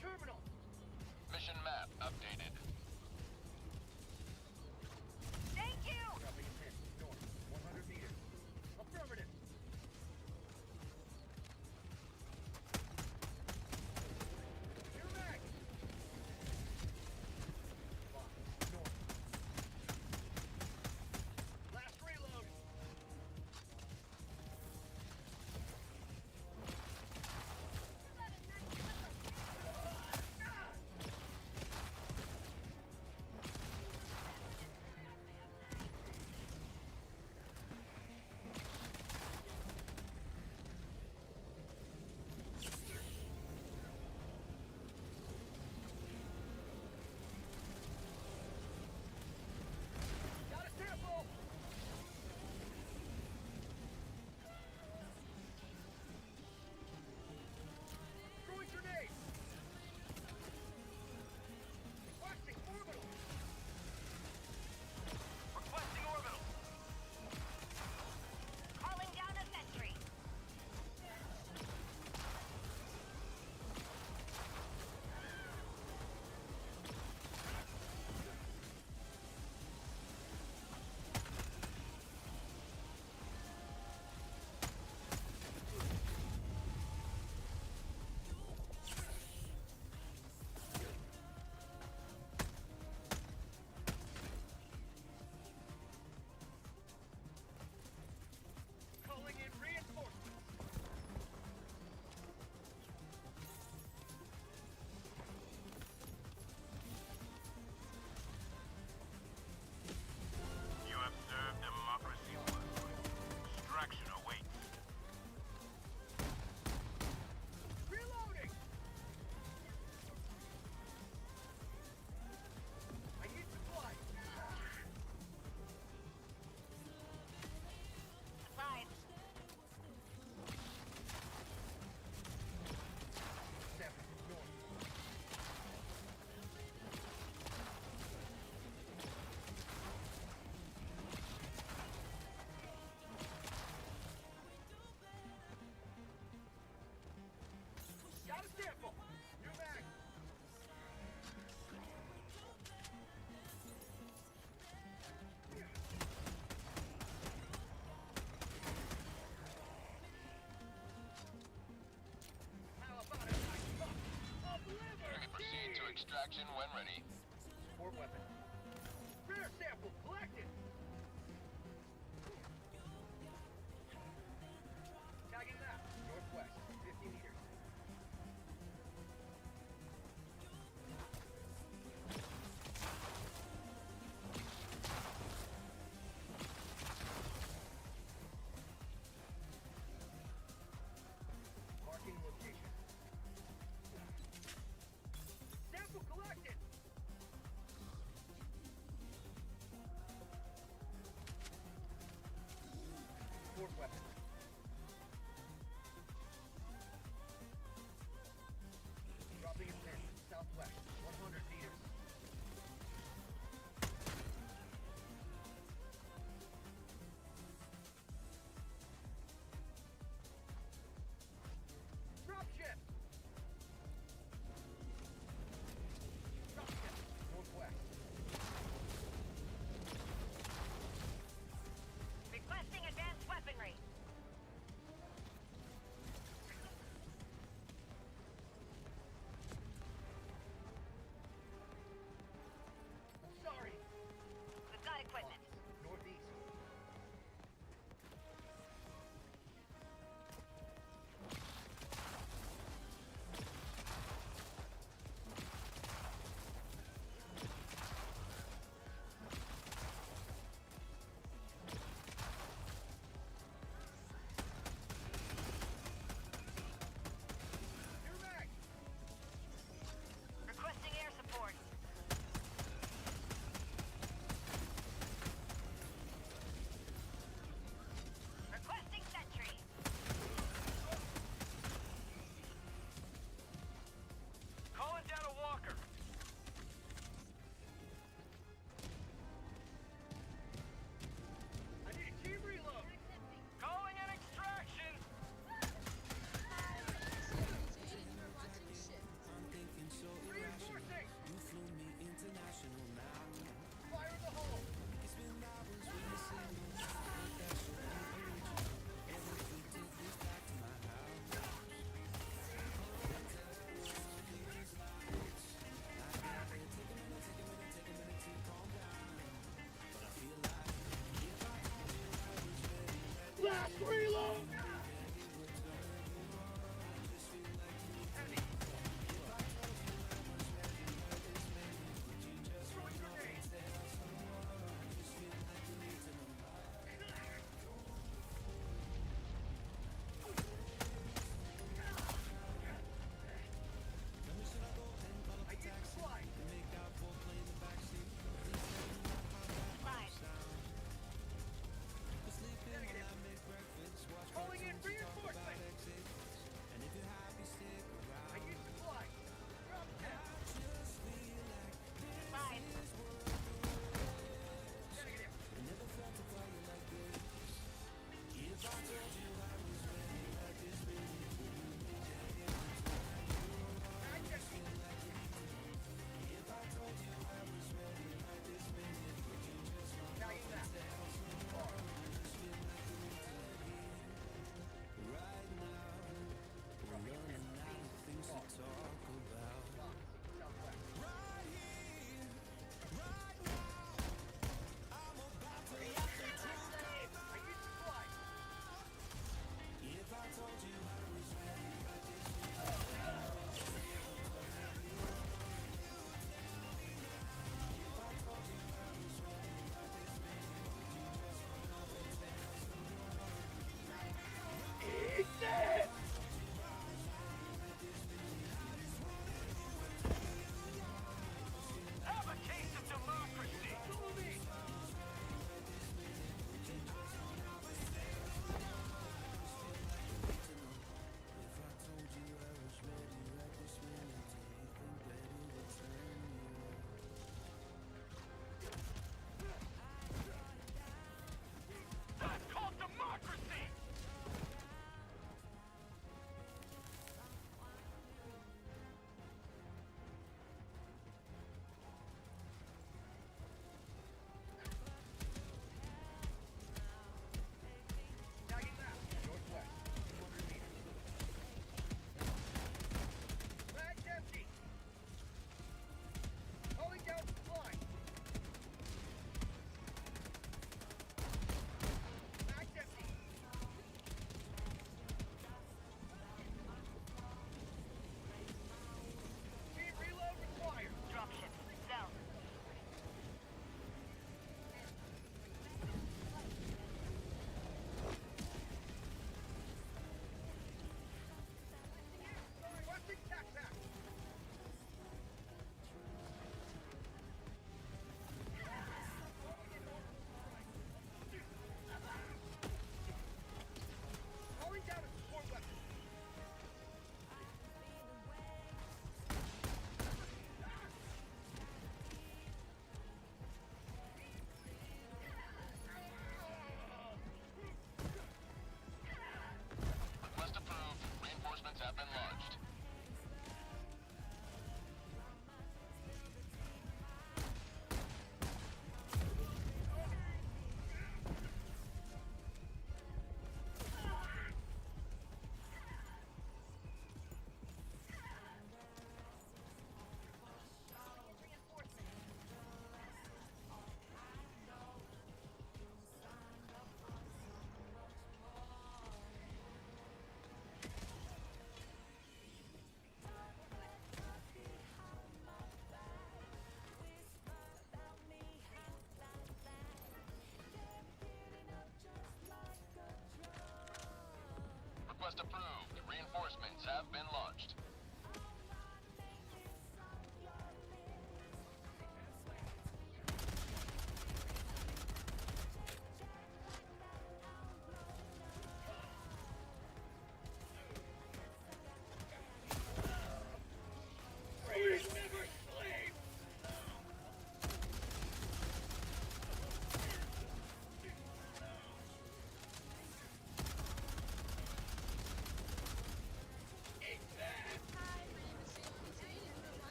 terminal. Mission map updated. Thank you! Dropping a pin. North. 100 meters. Affirmative. You're back. North. Last reload.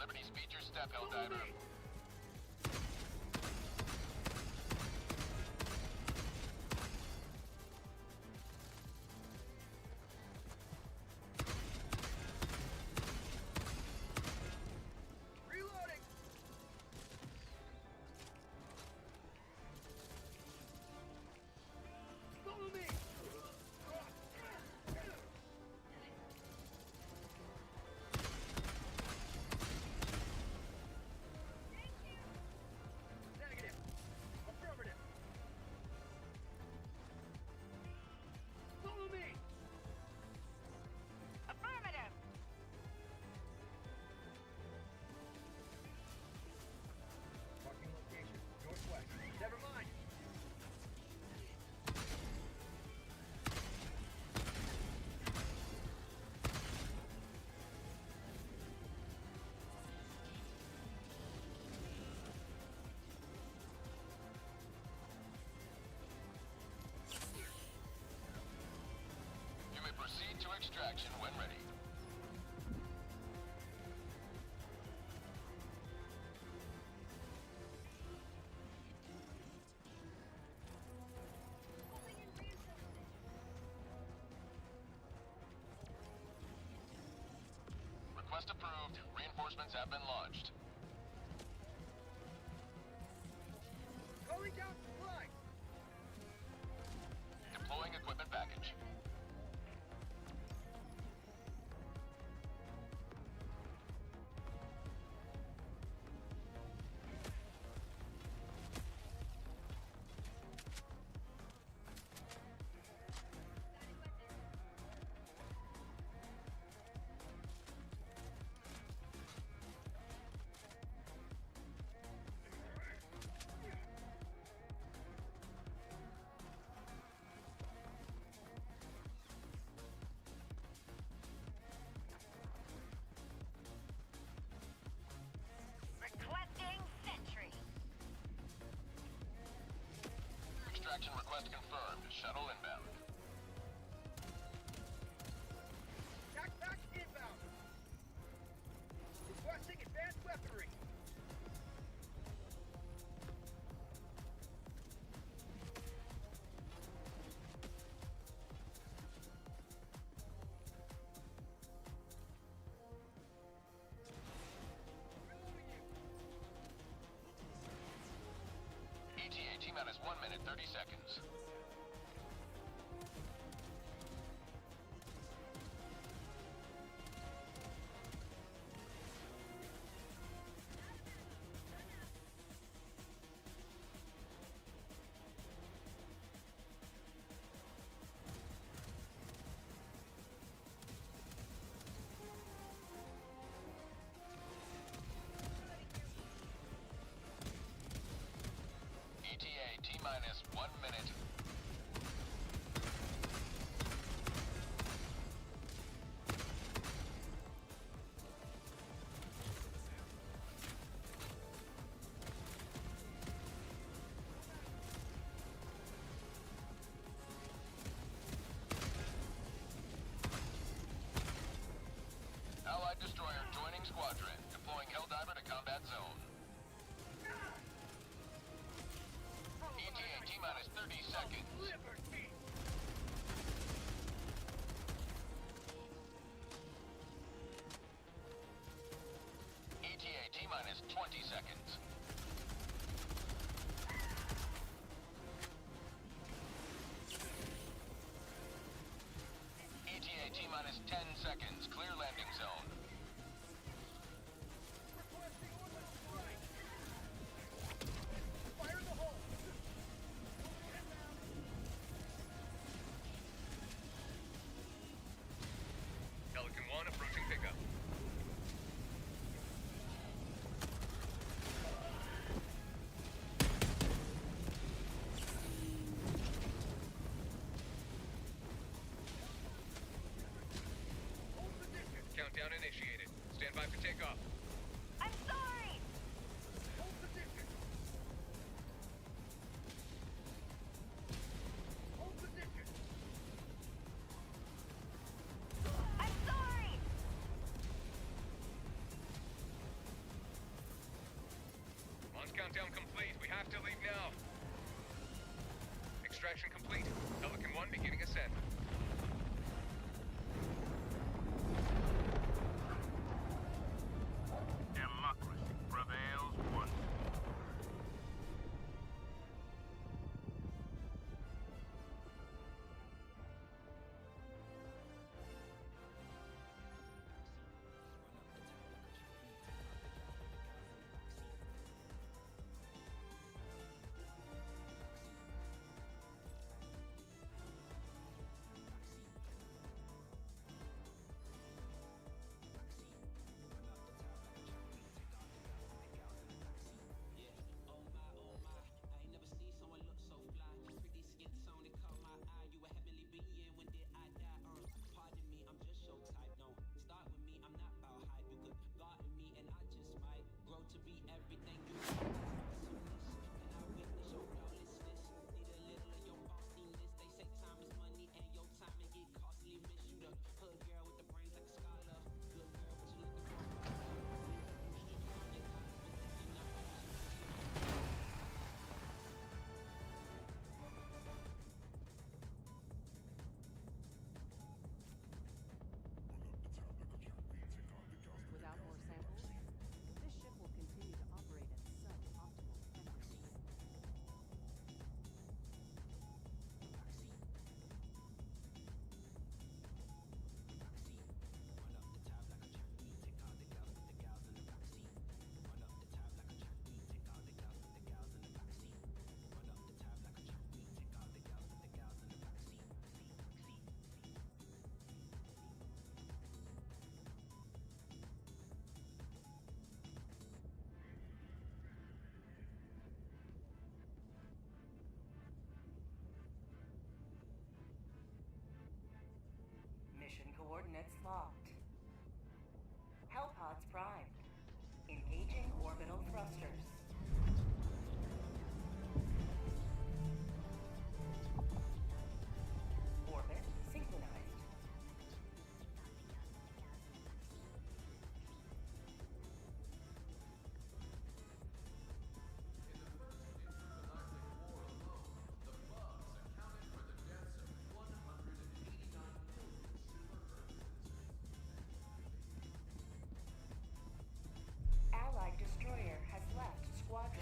liberty, speed your step, Helldiver. Reloading. Follow me. Negative. Affirmative. Follow me. Affirmative. Marking location. Northwest. Never mind. You may proceed to extraction when ready. Request approved. Reinforcements have been launched. Calling down supplies. Deploying equipment package. Requesting sentry. Extraction request confirmed. Shuttle inbound. Backpack inbound. Requesting advanced weaponry. ETA T-minus 1 minute, 30 seconds. ETA T-minus 1 minute. Allied destroyer joining squadron. Deploying Helldiver to combat zone. ETA T-minus 30 seconds. Liberty. ETA T-minus 20 seconds. ETA T-minus 10 seconds. Clear landing zone. Requesting orbital strike. Fire in the hole. Pelican 1 approaching pickup. Countdown initiated. Stand by for takeoff. I'm sorry. Hold position. Hold position. I'm sorry. Lockdown complete. We have to leave now. Extraction complete. Pelican 1 beginning ascent. Democracy prevails once more. Without more samples, this ship will continue to operate at suboptimal efficiency. Mission coordinates locked. Hellpods primed. Engaging orbital thrusters. Orbit synchronized. Allied destroyer has left squadron.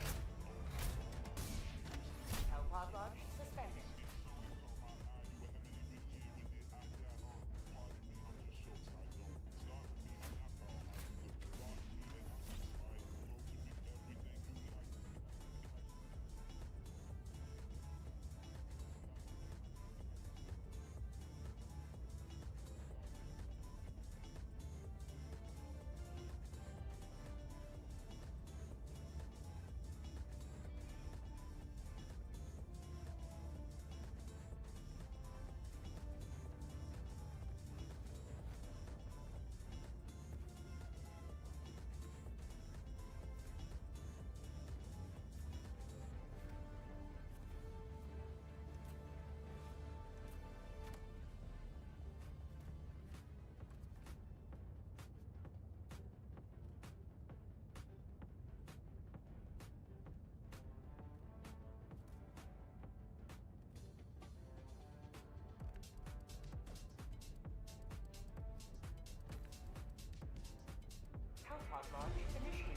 Hellpod launch suspended. Hellpod launch initiated.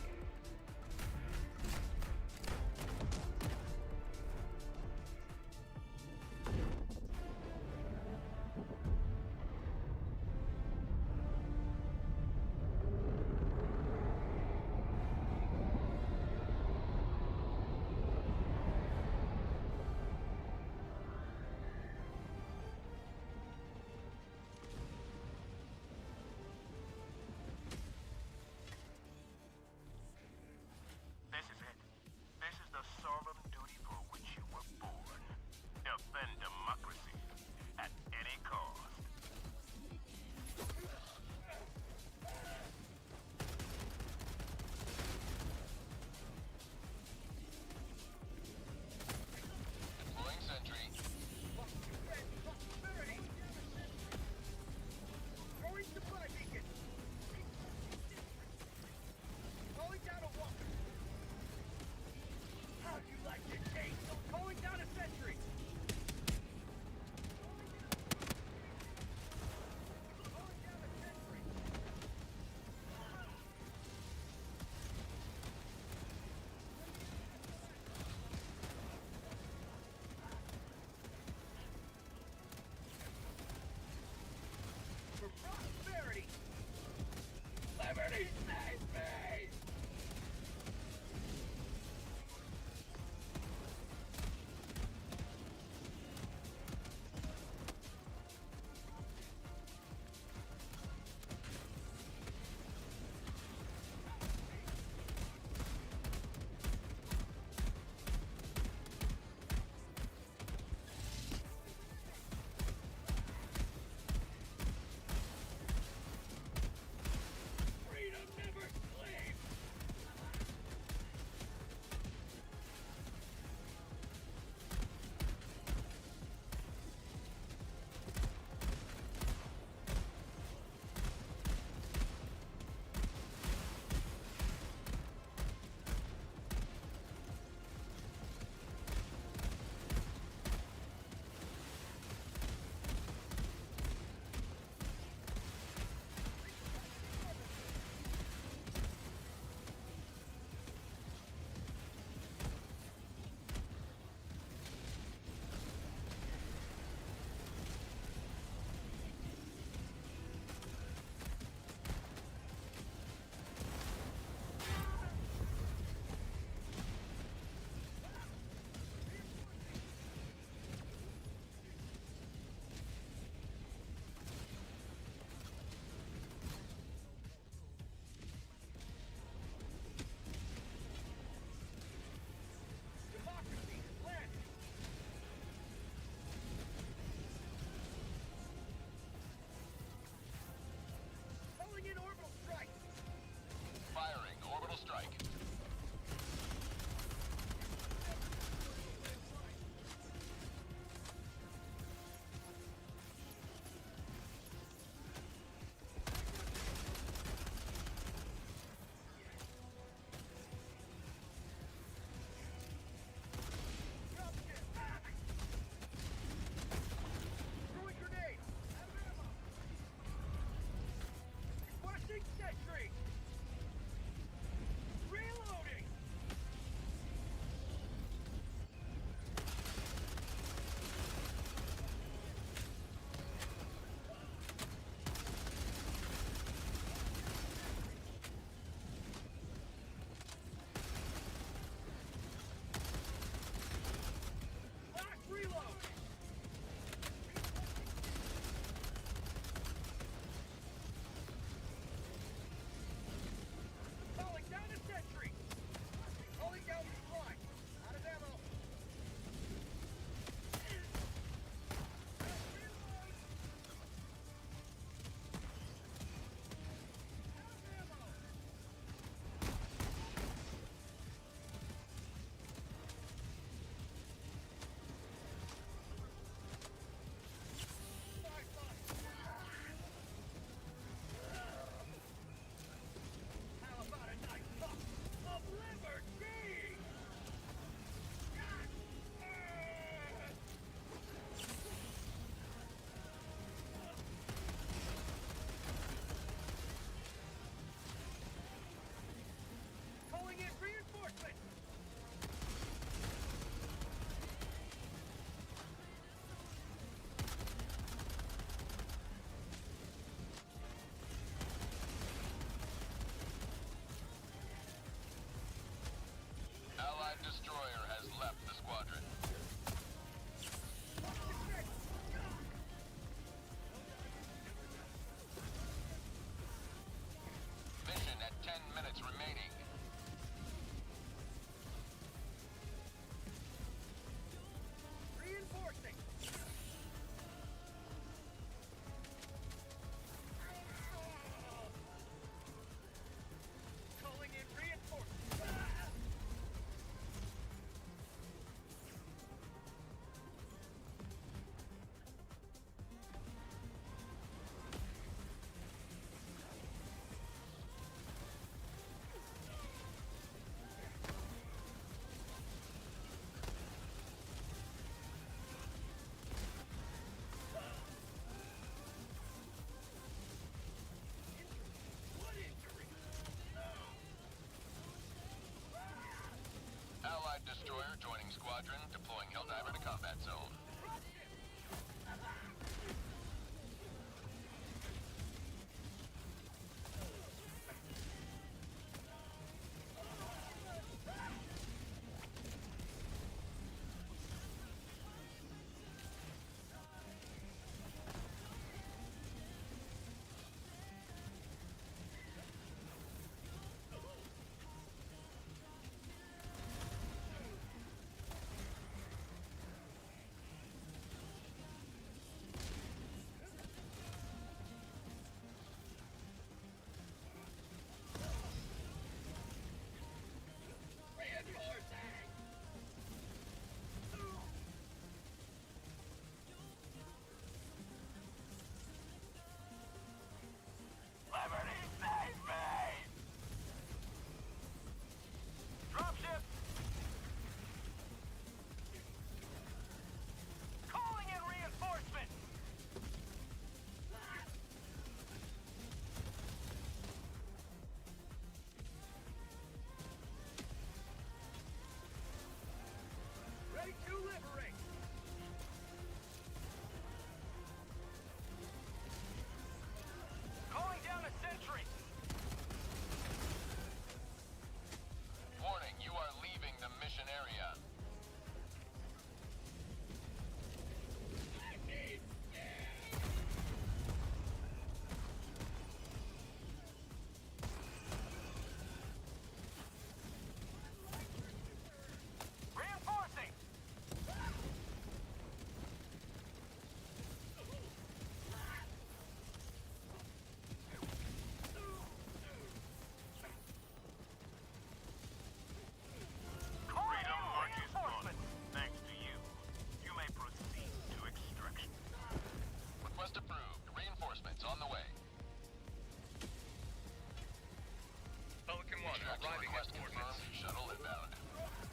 Tracking request confirmed. Shuttle inbound.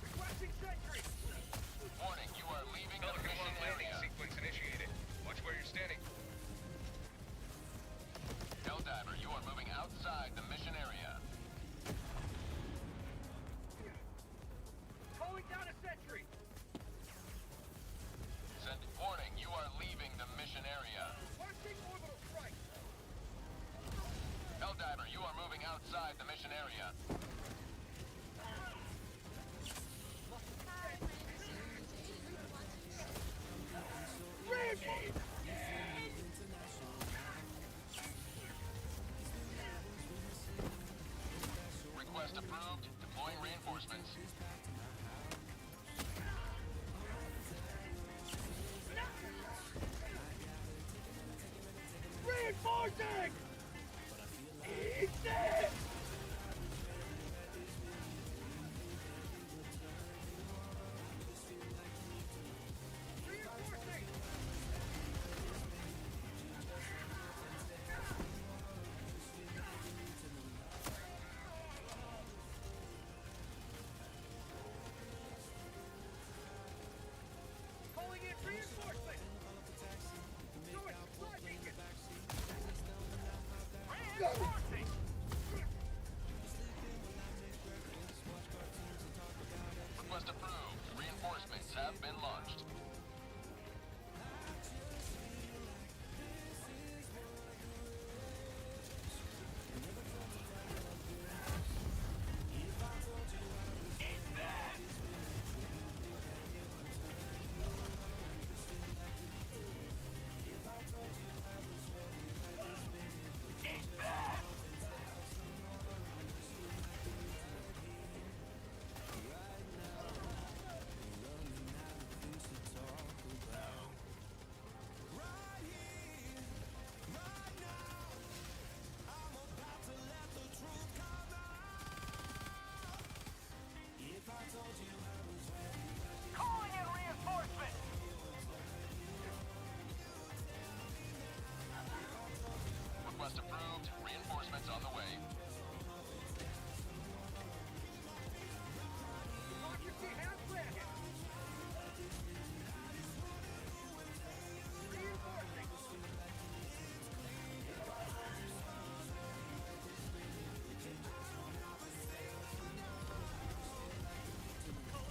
Requesting sentry! Warning, you are leaving the mission area. Sequence initiated. Watch where you're standing. Helldiver, you are moving outside the mission area. Calling down a sentry! Warning, you are leaving the mission area. Requesting orbital strike! Helldiver, you are moving outside the mission area. Request approved. Deploying reinforcements. Reinforcing! Eat this! Reinforcing! Calling in reinforcement! Doing supply beacon! Reinforcing! Request approved. Reinforcements have been launched. Calling in reinforcement! Request approved. Reinforcements on the way. Democracy has landed! Reinforcing!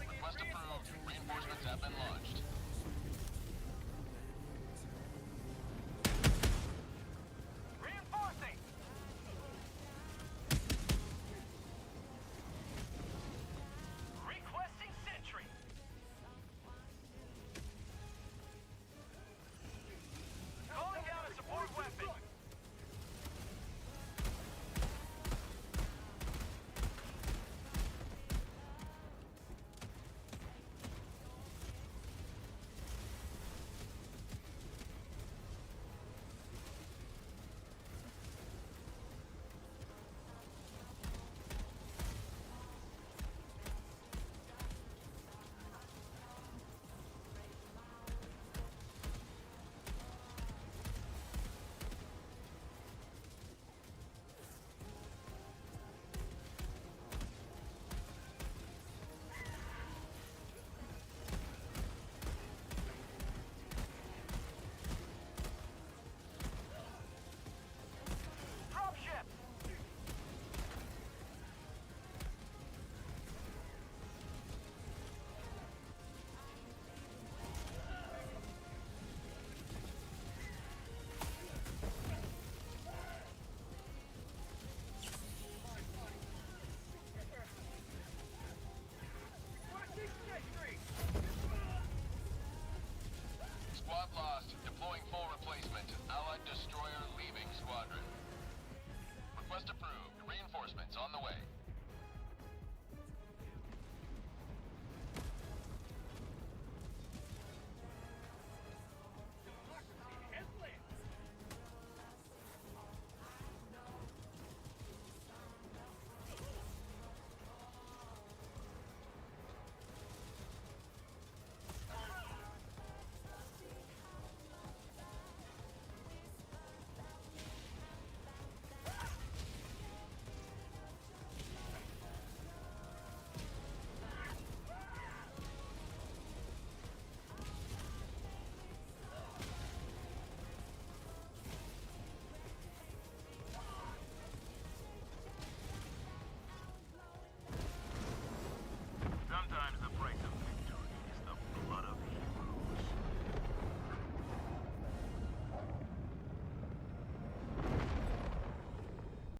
Request approved. Reinforcements have been launched. Reinforcing! Requesting sentry! Calling down a support weapon! Dropship! Requesting sentry! Squad lost. Deploying full replacement. Allied destroyer leaving squadron. Request approved. Reinforcements on the way.